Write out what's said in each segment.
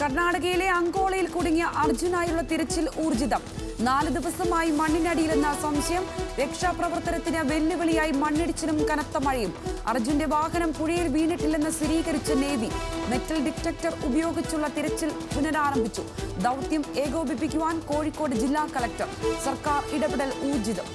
കർണാടകയിലെ അങ്കോളയിൽ കുടുങ്ങിയ അർജുനായുള്ള തിരച്ചിൽ ഊർജിതം. 4 ദിവസമായി മണ്ണിനടിയിലെന്ന സംശയം. രക്ഷാപ്രവർത്തനത്തിന് വെല്ലുവിളിയായി മണ്ണിടിച്ചിലും കനത്ത മഴയും. അർജുന്റെ വാഹനം പുഴയിൽ വീണിട്ടില്ലെന്ന് സ്ഥിരീകരിച്ച നേവി. മെറ്റൽ ഡിറ്റക്ടർ ഉപയോഗിച്ചുള്ള തിരച്ചിൽ പുനരാരംഭിച്ചു. ദൗത്യം ഏകോപിപ്പിക്കുവാൻ കോഴിക്കോട് ജില്ലാ കളക്ടർ. സർക്കാർ ഇടപെടൽ ഊർജിതം.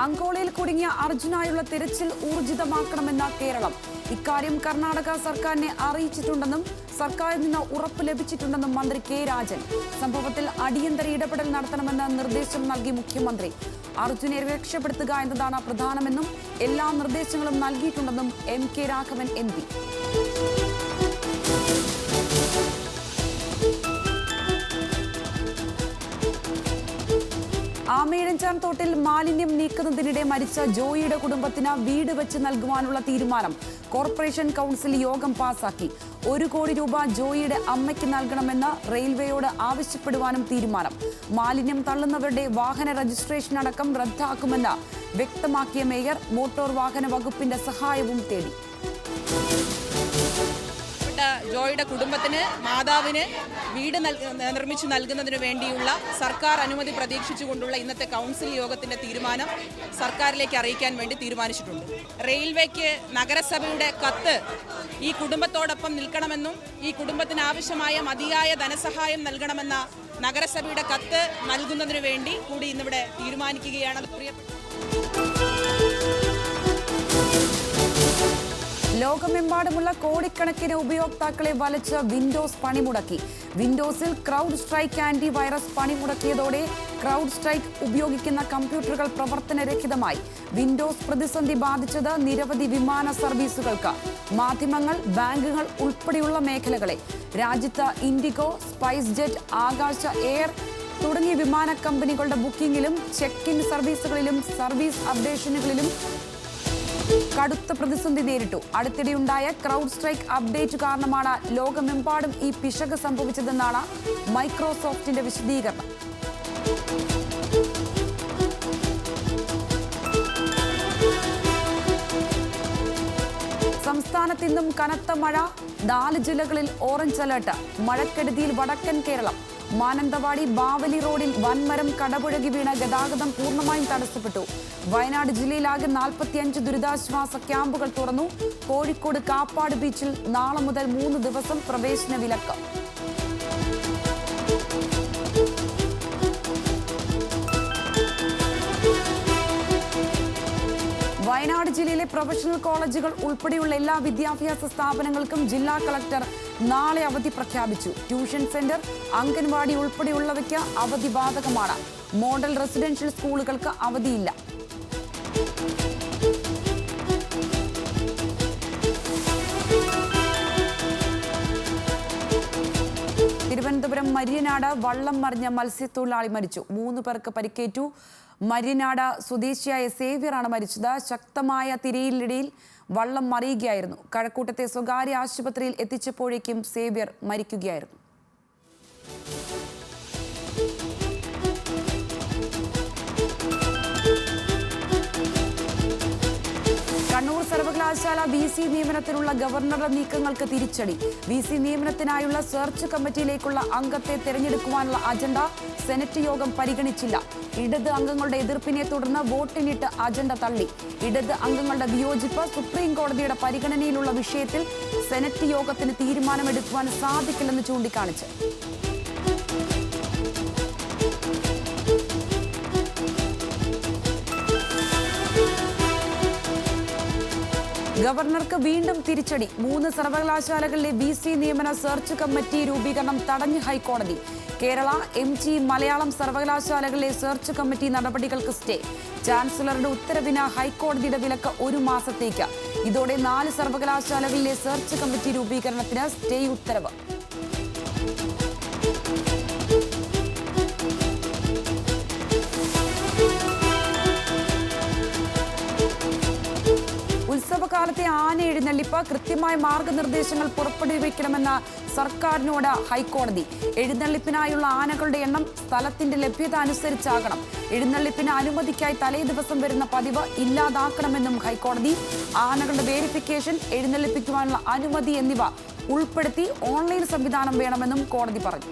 അങ്കോളയിൽ കുടുങ്ങിയ അർജുനായുള്ള തിരച്ചിൽ ഊർജിതമാക്കണമെന്ന കേരളം. ഇക്കാര്യം കർണാടക സർക്കാരിനെ അറിയിച്ചിട്ടുണ്ടെന്നും സർക്കാരിൽ നിന്ന് ഉറപ്പ് ലഭിച്ചിട്ടുണ്ടെന്നും മന്ത്രി കെ രാജൻ. സംഭവത്തിൽ അടിയന്തര ഇടപെടൽ നടത്തണമെന്ന് നിർദ്ദേശം നൽകി മുഖ്യമന്ത്രി. അർജുനെ രക്ഷപ്പെടുത്തുക എന്നതാണ് പ്രധാനമെന്നും എല്ലാ നിർദ്ദേശങ്ങളും നൽകിയിട്ടുണ്ടെന്നും M K Raghavan MP. Amayizhanjan തോട്ടിൽ മാലിന്യം നീക്കുന്നതിനിടെ മരിച്ച ജോയിയുടെ കുടുംബത്തിന് വീട് വെച്ച് നൽകുവാനുള്ള തീരുമാനം കോർപ്പറേഷൻ കൗൺസിൽ യോഗം പാസാക്കി. 1 കോടി രൂപ ജോയിയുടെ അമ്മയ്ക്ക് നൽകണമെന്ന് റെയിൽവേയോട് ആവശ്യപ്പെടുവാനും തീരുമാനം. മാലിന്യം തള്ളുന്നവരുടെ വാഹന രജിസ്ട്രേഷൻ അടക്കം റദ്ദാക്കുമെന്ന് വ്യക്തമാക്കിയ മേയർ മോട്ടോർ വാഹന വകുപ്പിന്റെ സഹായവും തേടി. ജോയിയുടെ കുടുംബത്തിന് മാതാവിന് വീട് നിർമ്മിച്ചു നൽകുന്നതിനു വേണ്ടിയുള്ള സർക്കാർ അനുമതി പ്രതീക്ഷിച്ചുകൊണ്ടുള്ള ഇന്നത്തെ കൗൺസിൽ യോഗത്തിന്റെ തീരുമാനം സർക്കാരിലേക്ക് അറിയിക്കാൻ വേണ്ടി തീരുമാനിച്ചിട്ടുണ്ട്. റെയിൽവേക്ക് നഗരസഭയുടെ കത്ത് ഈ കുടുംബത്തോടൊപ്പം നിൽക്കണമെന്നും ഈ കുടുംബത്തിന് ആവശ്യമായ മതിയായ ധനസഹായം നൽകണമെന്ന നഗരസഭയുടെ കത്ത് നൽകുന്നതിനു വേണ്ടി കൂടി ഇന്നിവിടെ തീരുമാനിക്കുകയാണ്. ലോകമെമ്പാടുമുള്ള കോടിക്കണക്കിന് ഉപയോക്താക്കളെ വലച്ച് വിൻഡോസ് പണിമുടക്കി. വിൻഡോസിൽ ക്രൗഡ് സ്ട്രൈക്ക് ആന്റി വൈറസ് പണിമുടക്കിയതോടെ ക്രൗഡ് സ്ട്രൈക്ക് ഉപയോഗിക്കുന്ന കമ്പ്യൂട്ടറുകൾ പ്രവർത്തനരഹിതമായി. വിൻഡോസ് പ്രതിസന്ധി ബാധിച്ചത് നിരവധി വിമാന സർവീസുകൾക്ക്, മാധ്യമങ്ങൾ, ബാങ്കുകൾ ഉൾപ്പെടെയുള്ള മേഖലകളെ. രാജ്യത്ത് ഇൻഡിഗോ, സ്പൈസ് ജെറ്റ്, ആകാശ എയർ തുടങ്ങിയ വിമാന കമ്പനികളുടെ ബുക്കിംഗിലും ചെക്ക് ഇൻ സർവീസുകളിലും സർവീസ് അപ്ഡേഷനുകളിലും കടുത്ത പ്രതിസന്ധി നേരിട്ടു. അടുത്തിടെയുണ്ടായ ക്രൗഡ് സ്ട്രൈക്ക് അപ്ഡേറ്റ് കാരണമാണ് ലോകമെമ്പാടും ഈ പിശക് സംഭവിച്ചതെന്നാണ് മൈക്രോസോഫ്റ്റിന്റെ വിശദീകരണം. സംസ്ഥാനത്ത് ഇന്നും കനത്ത മഴ. 4 ജില്ലകളിൽ ഓറഞ്ച് അലർട്ട്. മഴക്കെടുതിയിൽ വടക്കൻ കേരളം. മാനന്തവാടി ബാവലി റോഡിൽ വൻമരം കടപുഴകി വീണ ഗതാഗതം പൂർണ്ണമായും തടസ്സപ്പെട്ടു. വയനാട് ജില്ലയിലാകെ 45 ദുരിതാശ്വാസ ക്യാമ്പുകൾ തുറന്നു. കോഴിക്കോട് കാപ്പാട് ബീച്ചിൽ നാളെ മുതൽ 3 ദിവസം പ്രവേശന വിലക്ക്. വയനാട് ജില്ലയിലെ പ്രൊഫഷണൽ കോളേജുകൾ ഉൾപ്പെടെയുള്ള എല്ലാ വിദ്യാഭ്യാസ സ്ഥാപനങ്ങൾക്കും ജില്ലാ കളക്ടർ നാളെ അവധി പ്രഖ്യാപിച്ചു. ട്യൂഷൻ സെന്റർ, അംഗൻവാടി ഉൾപ്പെടെയുള്ളവയ്ക്ക് അവധി ബാധകമാണ്. മോഡൽ റെസിഡൻഷ്യൽ സ്കൂളുകൾക്ക് അവധിയില്ല. തിരുവനന്തപുരം മര്യനാട് വള്ളം മറിഞ്ഞ മത്സ്യത്തൊഴിലാളി മരിച്ചു. 3 പേർക്ക് പരിക്കേറ്റു. മര്യനാട് സ്വദേശിയായ സേവ്യറാണ് മരിച്ചത്. ശക്തമായ തിരയിലിടയിൽ വള്ളം മറിയുകയായിരുന്നു. കഴക്കൂട്ടത്തെ സ്വകാര്യ ആശുപത്രിയിൽ എത്തിച്ചപ്പോഴേക്കും സേവ്യർ മരിക്കുകയായിരുന്നു. കണ്ണൂർ സർവകലാശാല VC നിയമനത്തിനുള്ള ഗവർണറുടെ നീക്കങ്ങൾക്ക് തിരിച്ചടി. VC നിയമനത്തിനായുള്ള സെർച്ച് കമ്മിറ്റിയിലേക്കുള്ള അംഗത്തെ തെരഞ്ഞെടുക്കുവാനുള്ള അജണ്ട സെനറ്റ് യോഗം പരിഗണിച്ചില്ല. ഇടത് അംഗങ്ങളുടെ എതിർപ്പിനെ തുടർന്ന് വോട്ടിനിട്ട് അജണ്ട തള്ളി. ഇടത് അംഗങ്ങളുടെ വിയോജിപ്പ് സുപ്രീം കോടതിയുടെ പരിഗണനയിലുള്ള വിഷയത്തിൽ സെനറ്റ് യോഗത്തിന് തീരുമാനമെടുക്കുവാൻ സാധിക്കില്ലെന്ന് ചൂണ്ടിക്കാണിച്ച് ഗവർണർക്ക് വീണ്ടും തിരിച്ചടി. 3 സർവകലാശാലകളിലെ VC നിയമന സെർച്ച് കമ്മിറ്റി രൂപീകരണം തടഞ്ഞ് ഹൈക്കോടതി. കേരള, MG, മലയാളം സർവകലാശാലകളിലെ സെർച്ച് കമ്മിറ്റി നടപടികൾക്ക് സ്റ്റേ. ചാൻസലറുടെ ഉത്തരവിന് ഹൈക്കോടതിയുടെ വിലക്ക് 1 മാസത്തേക്ക്. ഇതോടെ 4 സർവകലാശാലകളിലെ സെർച്ച് കമ്മിറ്റി രൂപീകരണത്തിന് സ്റ്റേ ഉത്തരവ്. ഉത്സവകാലത്തെ ആന എഴുന്നള്ളിപ്പ് കൃത്യമായ മാർഗനിർദ്ദേശങ്ങൾ പുറപ്പെടുവിക്കണമെന്ന സർക്കാരിനോട് ഹൈക്കോടതി. എഴുന്നള്ളിപ്പിനായുള്ള ആനകളുടെ എണ്ണം സ്ഥലത്തിന്റെ ലഭ്യത അനുസരിച്ചാകണം. എഴുന്നള്ളിപ്പിന് അനുമതിക്കായി തലേ ദിവസം വരുന്ന പതിവ് ഇല്ലാതാക്കണമെന്നും ഹൈക്കോടതി. ആനകളുടെ വേരിഫിക്കേഷൻ, എഴുന്നള്ളിപ്പിക്കുവാനുള്ള അനുമതി എന്നിവ ഉൾപ്പെടുത്തി ഓൺലൈൻ സംവിധാനം വേണമെന്നും കോടതി പറഞ്ഞു.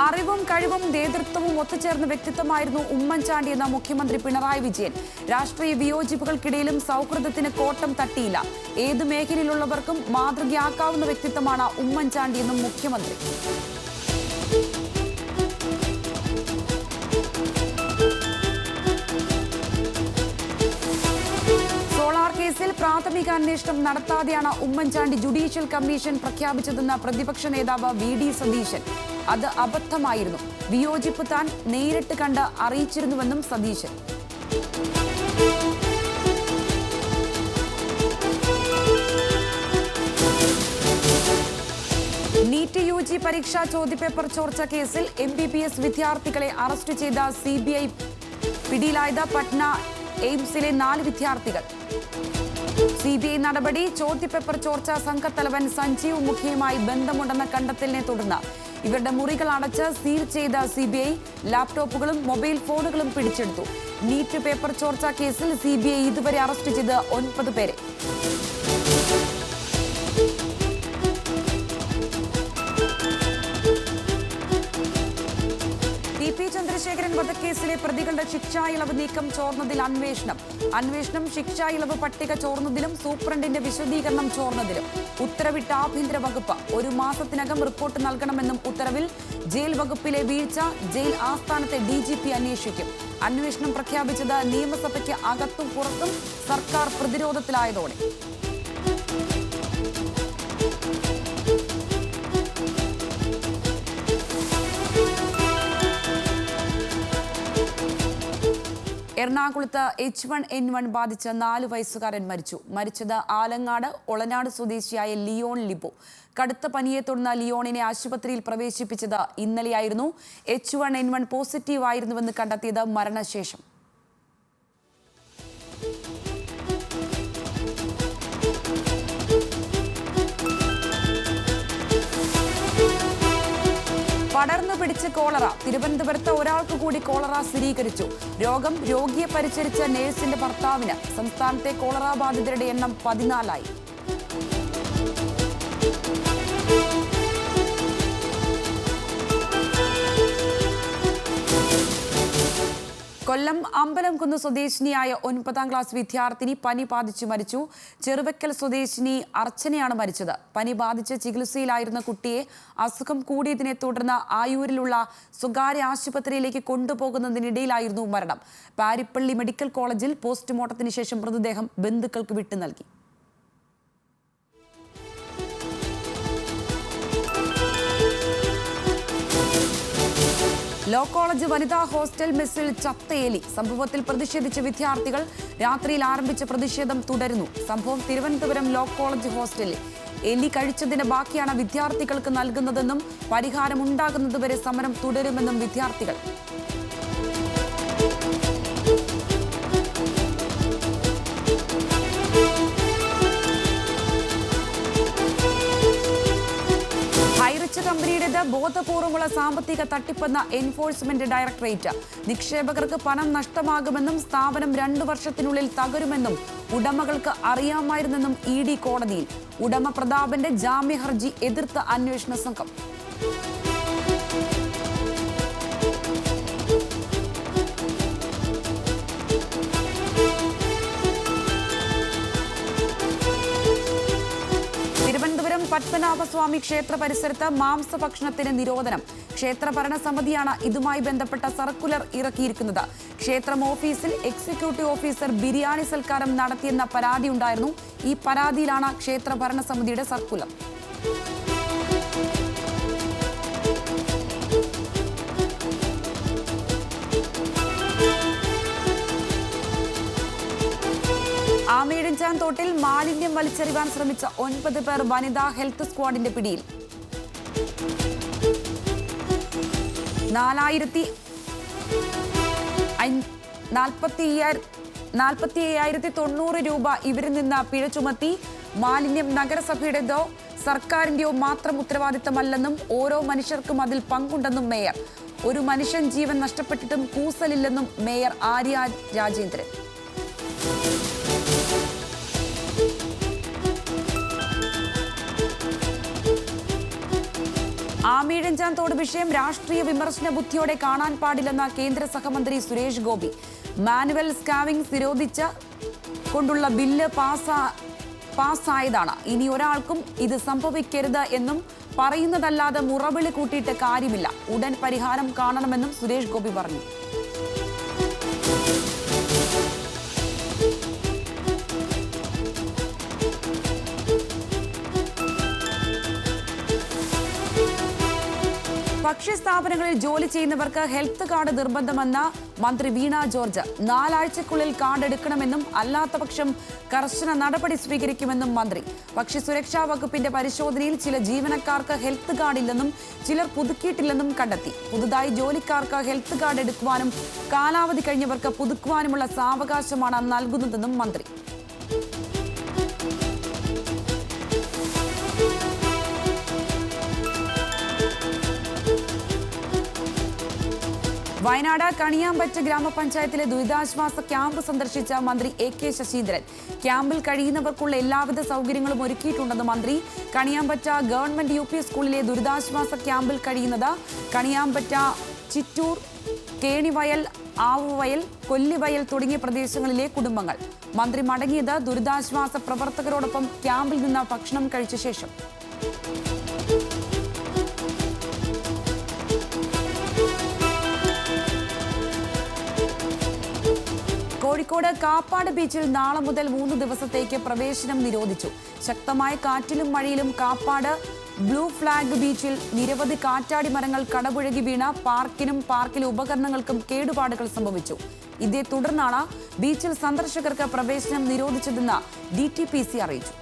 അറിവും കഴിവും നേതൃത്വവും ഒത്തുചേർന്ന വ്യക്തിത്വമായിരുന്നു ഉമ്മൻചാണ്ടി എന്ന മുഖ്യമന്ത്രി പിണറായി വിജയൻ. രാഷ്ട്രീയ വിയോജിപ്പുകൾക്കിടയിലും സൗഹൃദത്തിന് കോട്ടം തട്ടിയില്ല. ഏത് മേഖലയിലുള്ളവർക്കും മാതൃകയാക്കാവുന്ന വ്യക്തിത്വമാണ് ഉമ്മൻചാണ്ടി എന്നും മുഖ്യമന്ത്രി. കേസിൽ പ്രാഥമിക അന്വേഷണം നടത്താതെയാണ് ഉമ്മൻചാണ്ടി ജുഡീഷ്യൽ കമ്മീഷൻ പ്രഖ്യാപിച്ചതെന്ന് പ്രതിപക്ഷ നേതാവ് വി.ഡി. സതീശൻ. അത് അബദ്ധമായിരുന്നു. വിയോജിപ്പ് താൻ നേരിട്ട് കണ്ട് അറിയിച്ചിരുന്നുവെന്നും സതീശൻ. NEET UG. പരീക്ഷാ ചോദ്യപേപ്പർ ചോർച്ച കേസിൽ MBBS വിദ്യാർത്ഥികളെ അറസ്റ്റ് ചെയ്ത CBI പിടിയിലായത് പട്ന എയിംസിലെ 4 വിദ്യാർത്ഥികൾ. CBI നടപടി ചോദ്യപേപ്പർ ചോർച്ച സംഘത്തലവൻ സഞ്ജീവ് മുഖിയുമായി ബന്ധമുണ്ടെന്ന കണ്ടെത്തലിനെ തുടർന്ന് ഇവരുടെ മുറികൾ അടച്ച് സീൽ ചെയ്ത CBI ലാപ്ടോപ്പുകളും മൊബൈൽ ഫോണുകളും പിടിച്ചെടുത്തു. നീറ്റ് പേപ്പർ ചോർച്ച കേസിൽ CBI ഇതുവരെ അറസ്റ്റ് ചെയ്ത് 9 പേരെ. ചന്ദ്രശേഖരൻ വധക്കേസിലെ പ്രതികളുടെ ശിക്ഷാ ഇളവ് നീക്കം ചോർന്നതിൽ അന്വേഷണം ശിക്ഷാ ഇളവ് പട്ടിക ചോർന്നതിലും സൂപ്രണ്ടിന്റെ വിശദീകരണം ചോർന്നതിലും. ഉത്തരവിട്ട ആഭ്യന്തര വകുപ്പ് 1 മാസത്തിനകം റിപ്പോർട്ട് നൽകണമെന്നും ഉത്തരവിൽ. ജയിൽ വകുപ്പിലെ വീഴ്ച ജയിൽ ആസ്ഥാനത്തെ DGP അന്വേഷിക്കും. അന്വേഷണം പ്രഖ്യാപിച്ചത് നിയമസഭയ്ക്ക് അകത്തും പുറത്തും സർക്കാർ പ്രതിരോധത്തിലായതോടെ. എറണാകുളത്ത് H1N1 ബാധിച്ച് 4 വയസ്സുകാരൻ മരിച്ചത് ആലങ്ങാട് ഒളനാട് സ്വദേശിയായ ലിയോൺ ലിബോ. കടുത്ത പനിയെ തുടർന്ന് ലിയോണിനെ ആശുപത്രിയിൽ പ്രവേശിപ്പിച്ചത് ഇന്നലെയായിരുന്നു. H1N1 പോസിറ്റീവ് ആയിരുന്നുവെന്ന് കണ്ടെത്തിയത് മരണശേഷം. പടർന്നു പിടിച്ച് കോളറ. തിരുവനന്തപുരത്ത് ഒരാൾക്ക് കൂടി കോളറ സ്ഥിരീകരിച്ചു. രോഗിയെ പരിചരിച്ച നഴ്സിന്റെ ഭർത്താവിന്. സംസ്ഥാനത്തെ കോളറ ബാധിതരുടെ എണ്ണം 14ആയി. കൊല്ലം അമ്പലംകുന്ന് സ്വദേശിനിയായ 9ാം ക്ലാസ് വിദ്യാർത്ഥിനി പനി ബാധിച്ചു മരിച്ചു. ചെറുവക്കൽ സ്വദേശിനി അർച്ചനയാണ് മരിച്ചത്. പനി ബാധിച്ച് ചികിത്സയിലായിരുന്ന കുട്ടിയെ അസുഖം കൂടിയതിനെ തുടർന്ന് ആയൂരിലുള്ള സ്വകാര്യ ആശുപത്രിയിലേക്ക് കൊണ്ടുപോകുന്നതിനിടയിലായിരുന്നു മരണം. പാരിപ്പള്ളി മെഡിക്കൽ കോളേജിൽ പോസ്റ്റ്മോർട്ടത്തിന് ശേഷം മൃതദേഹം ബന്ധുക്കൾക്ക് വിട്ടു നൽകി. ലോ കോളേജ് വനിതാ ഹോസ്റ്റൽ മെസ്സിൽ ചത്തയേലി. സംഭവത്തിൽ പ്രതിഷേധിച്ച വിദ്യാർത്ഥികൾ രാത്രിയിൽ ആരംഭിച്ച പ്രതിഷേധം തുടരുന്നു. സംഭവം തിരുവനന്തപുരം ലോ കോളേജ് ഹോസ്റ്റലിൽ. എലി കഴിച്ചതിന്റെ ബാക്കിയാണ് വിദ്യാർത്ഥികൾക്ക് നൽകുന്നതെന്നും പരിഹാരമുണ്ടാകുന്നതുവരെ സമരം തുടരുമെന്നും വിദ്യാർത്ഥികൾ. കമ്പനിയുടേത് ബോധപൂർവമുള്ള സാമ്പത്തിക തട്ടിപ്പെന്ന എൻഫോഴ്സ്മെന്റ് ഡയറക്ടറേറ്റ്. നിക്ഷേപകർക്ക് പണം നഷ്ടമാകുമെന്നും സ്ഥാപനം 2 വർഷത്തിനുള്ളിൽ തകരുമെന്നും ഉടമകൾക്ക് അറിയാമായിരുന്നെന്നും ED കോടതിയിൽ. ഉടമ പ്രതാപന്റെ ജാമ്യ ഹർജി എതിർത്ത അന്വേഷണ സംഘം. പത്മനാഭസ്വാമി ക്ഷേത്ര പരിസരത്ത് മാംസഭക്ഷണത്തിന് നിരോധനം. ക്ഷേത്ര ഭരണസമിതിയാണ് ഇതുമായി ബന്ധപ്പെട്ട സർക്കുലർ ഇറക്കിയിരിക്കുന്നത്. ക്ഷേത്രം ഓഫീസിൽ എക്സിക്യൂട്ടീവ് ഓഫീസർ ബിരിയാണി സൽക്കാരം നടത്തിയെന്ന പരാതി ഉണ്ടായിരുന്നു. ഈ പരാതിയിലാണ് ക്ഷേത്ര ഭരണസമിതിയുടെ സർക്കുലർ. ആമയിഴഞ്ചാൻ തോട്ടിൽ മാലിന്യം വലിച്ചെറിയാൻ ശ്രമിച്ച 9 പേർ വനിതാ ഹെൽത്ത് സ്ക്വാഡിന്റെ പിടിയിൽ. 4000 45,900 രൂപ ഇവരിൽ നിന്ന് പിഴ ചുമത്തി. മാലിന്യം നഗരസഭയുടേതോ സർക്കാരിന്റെയോ മാത്രം ഉത്തരവാദിത്തമല്ലെന്നും ഓരോ മനുഷ്യർക്കും അതിൽ പങ്കുണ്ടെന്നും മേയർ. ഒരു മനുഷ്യൻ ജീവൻ നഷ്ടപ്പെട്ടിട്ടും കൂസലില്ലെന്നും മേയർ ആര്യ രാജേന്ദ്രൻ. ആമീഴഞ്ചാൻ തോട് വിഷയം രാഷ്ട്രീയ വിമർശന ബുദ്ധിയോടെ കാണാൻ പാടില്ലെന്ന കേന്ദ്ര സഹമന്ത്രി സുരേഷ് ഗോപി. മാനുവൽ സ്കാവിംഗ് നിരോധിച്ച കൊണ്ടുള്ള ബില്ല് പാസ്സായതാണ്. ഇനി ഒരാൾക്കും ഇത് സംഭവിക്കരുത് എന്നും പറയുന്നതല്ലാതെ മുറവിളി കൂട്ടിയിട്ട് കാര്യമില്ല. ഉടൻ പരിഹാരം കാണണമെന്നും സുരേഷ് ഗോപി പറഞ്ഞു. ഭക്ഷ്യസ്ഥാപനങ്ങളിൽ ജോലി ചെയ്യുന്നവർക്ക് ഹെൽത്ത് കാർഡ് നിർബന്ധമെന്ന മന്ത്രി വീണ ജോർജ്. 4 ആഴ്ചക്കുള്ളിൽ കാർഡ് എടുക്കണമെന്നും അല്ലാത്തപക്ഷം കർശന നടപടി സ്വീകരിക്കുമെന്നും മന്ത്രി. ഭക്ഷ്യസുരക്ഷാ വകുപ്പിന്റെ പരിശോധനയിൽ ചില ജീവനക്കാർക്ക് ഹെൽത്ത് കാർഡ് ഇല്ലെന്നും ചിലർ പുതുക്കിയിട്ടില്ലെന്നും കണ്ടെത്തി. പുതുതായി ജോലിക്കാർക്ക് ഹെൽത്ത് കാർഡ് എടുക്കുവാനും കാലാവധി കഴിഞ്ഞവർക്ക് പുതുക്കുവാനുമുള്ള സാവകാശമാണ് നൽകുന്നതെന്നും മന്ത്രി. വയനാട് കണിയാമ്പറ്റ ഗ്രാമപഞ്ചായത്തിലെ ദുരിതാശ്വാസ ക്യാമ്പ് സന്ദർശിച്ച മന്ത്രി AK ശശീന്ദ്രൻ. ക്യാമ്പിൽ കഴിയുന്നവർക്കുള്ള എല്ലാവിധ സൗകര്യങ്ങളും ഒരുക്കിയിട്ടുണ്ടെന്ന് മന്ത്രി. കണിയാമ്പറ്റ ഗവൺമെന്റ് UP സ്കൂളിലെ ദുരിതാശ്വാസ ക്യാമ്പിൽ കഴിയുന്നത് കണിയാമ്പറ്റ, ചിറ്റൂർ, കേണിവയൽ, ആവുവയൽ, കൊല്ലിവയൽ തുടങ്ങിയ പ്രദേശങ്ങളിലെ കുടുംബങ്ങൾ. മന്ത്രി മടങ്ങിയത് ദുരിതാശ്വാസ പ്രവർത്തകരോടൊപ്പം ക്യാമ്പിൽ നിന്ന് ഭക്ഷണം കഴിച്ച ശേഷം. കോഴിക്കോട് കാപ്പാട് ബീച്ചിൽ നാളെ മുതൽ 3 ദിവസത്തേക്ക് പ്രവേശനം നിരോധിച്ചു. ശക്തമായ കാറ്റിലും മഴയിലും കാപ്പാട് ബ്ലൂ ഫ്ലാഗ് ബീച്ചിൽ നിരവധി കാറ്റാടി മരങ്ങൾ കടപുഴകി വീണ പാർക്കിലെ ഉപകരണങ്ങൾക്കും കേടുപാടുകൾ സംഭവിച്ചു. ഇതേ തുടർന്നാണ് ബീച്ചിൽ സന്ദർശകർക്ക് പ്രവേശനം നിരോധിച്ചതെന്ന് DTPC അറിയിച്ചു.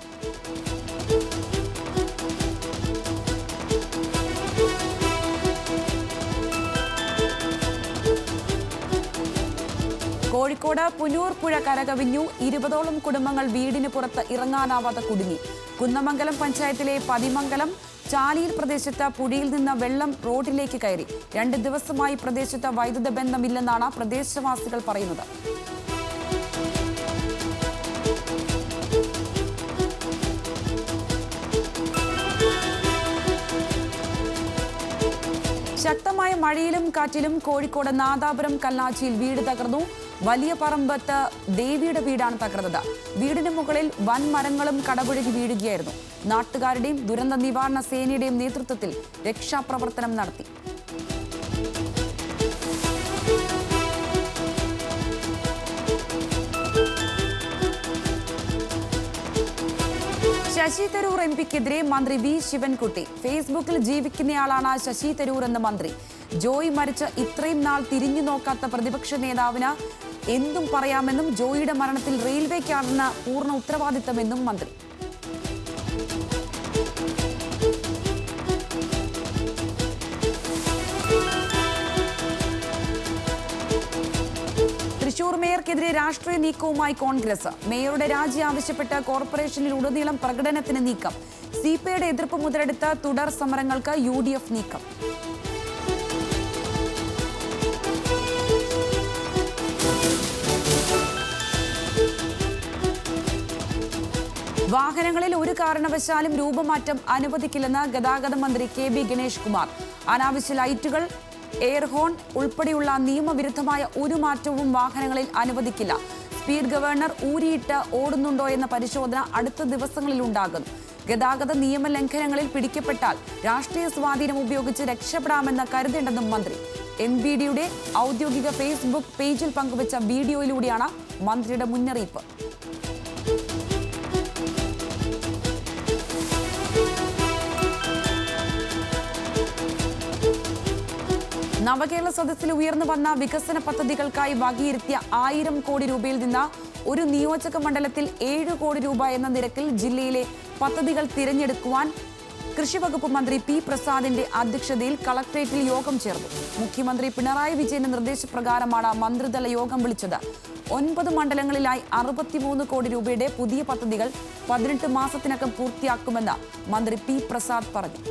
കോഴിക്കോട് പുനൂർ പുഴ കരകവിഞ്ഞു. 20ഓളം കുടുംബങ്ങൾ വീടിന് പുറത്ത് ഇറങ്ങാനാവാതെ കുടുങ്ങി. കുന്നമംഗലം പഞ്ചായത്തിലെ പതിമംഗലം ചാലിയിൽ പ്രദേശത്ത് പുഴയിൽ നിന്ന് വെള്ളം റോഡിലേക്ക് കയറി. 2 ദിവസമായി പ്രദേശത്ത് വൈദ്യുത ബന്ധമില്ലെന്നാണ് പ്രദേശവാസികൾ പറയുന്നത്. ശക്തമായ മഴയിലും കാറ്റിലും കോഴിക്കോട് നാദാപുരം കല്ലാച്ചിയിൽ വീട് തകർന്നു. വലിയ പറമ്പത്ത് ദേവിയുടെ വീടാണ് തകർന്നത്. വീടിന് മുകളിൽ വൻ മരങ്ങളും കടപുഴകി വീഴുകയായിരുന്നു. നാട്ടുകാരുടെയും ദുരന്ത നിവാരണ സേനയുടെയും നേതൃത്വത്തിൽ രക്ഷാപ്രവർത്തനം നടത്തി. ശശി തരൂർ MPക്കെതിരെ മന്ത്രി V ശിവൻകുട്ടി. ഫേസ്ബുക്കിൽ ജീവിക്കുന്നയാളാണ് ശശി തരൂർ എന്ന മന്ത്രി. ജോയ് മരിച്ച ഇത്രയും നാൾ തിരിഞ്ഞു നോക്കാത്ത പ്രതിപക്ഷ നേതാവിന് എന്തും പറയാമെന്നും ജോയിയുടെ മരണത്തിൽ റെയിൽവേക്കാണെന്ന പൂർണ്ണ ഉത്തരവാദിത്തമെന്നും മന്ത്രി. തൃശൂർ മേയർക്കെതിരെ രാഷ്ട്രീയ നീക്കവുമായി കോൺഗ്രസ്. മേയറുടെ രാജി ആവശ്യപ്പെട്ട് കോർപ്പറേഷനിൽ ഉടനീളം പ്രകടനത്തിന് നീക്കം. CPIയുടെ എതിർപ്പ് മുതലെടുത്ത് തുടർ സമരങ്ങൾക്ക് UDF നീക്കം. വാഹനങ്ങളിൽ ഒരു കാരണവശാലും രൂപമാറ്റം അനുവദിക്കില്ലെന്ന് ഗതാഗത മന്ത്രി KB ഗണേഷ് കുമാർ. അനാവശ്യ ലൈറ്റുകൾ, എയർ ഹോൺ ഉൾപ്പെടെയുള്ള നിയമവിരുദ്ധമായ ഒരു മാറ്റവും വാഹനങ്ങളിൽ അനുവദിക്കില്ല. സ്പീഡ് ഗവർണർ ഊരിയിട്ട് ഓടുന്നുണ്ടോ എന്ന പരിശോധന അടുത്ത ദിവസങ്ങളിൽ ഉണ്ടാകും. ഗതാഗത നിയമലംഘനങ്ങളിൽ പിടിക്കപ്പെട്ടാൽ രാഷ്ട്രീയ സ്വാധീനം ഉപയോഗിച്ച് രക്ഷപ്പെടാമെന്ന് കരുതേണ്ടെന്നും മന്ത്രി. MVDയുടെ ഔദ്യോഗിക ഫേസ്ബുക്ക് പേജിൽ പങ്കുവച്ച വീഡിയോയിലൂടെയാണ് മന്ത്രിയുടെ മുന്നറിയിപ്പ്. നവകേരള സദസ്സിൽ ഉയർന്നു വന്ന വികസന പദ്ധതികൾക്കായി വകയിരുത്തിയ 1000 കോടി രൂപയിൽ നിന്ന് ഒരു നിയോജക മണ്ഡലത്തിൽ 7 കോടി രൂപ എന്ന നിരക്കിൽ ജില്ലയിലെ പദ്ധതികൾ തിരഞ്ഞെടുക്കുവാൻ കൃഷിവകുപ്പ് മന്ത്രി പി പ്രസാദിന്റെ അധ്യക്ഷതയിൽ കളക്ടറേറ്റിൽ യോഗം ചേർന്നു. മുഖ്യമന്ത്രി പിണറായി വിജയന്റെ നിർദ്ദേശപ്രകാരമാണ് മന്ത്രിതല യോഗം വിളിച്ചത്. 9 മണ്ഡലങ്ങളിലായി 63 കോടി രൂപയുടെ പുതിയ പദ്ധതികൾ 18 മാസത്തിനകം പൂർത്തിയാക്കുമെന്ന് മന്ത്രി പി പ്രസാദ് പറഞ്ഞു.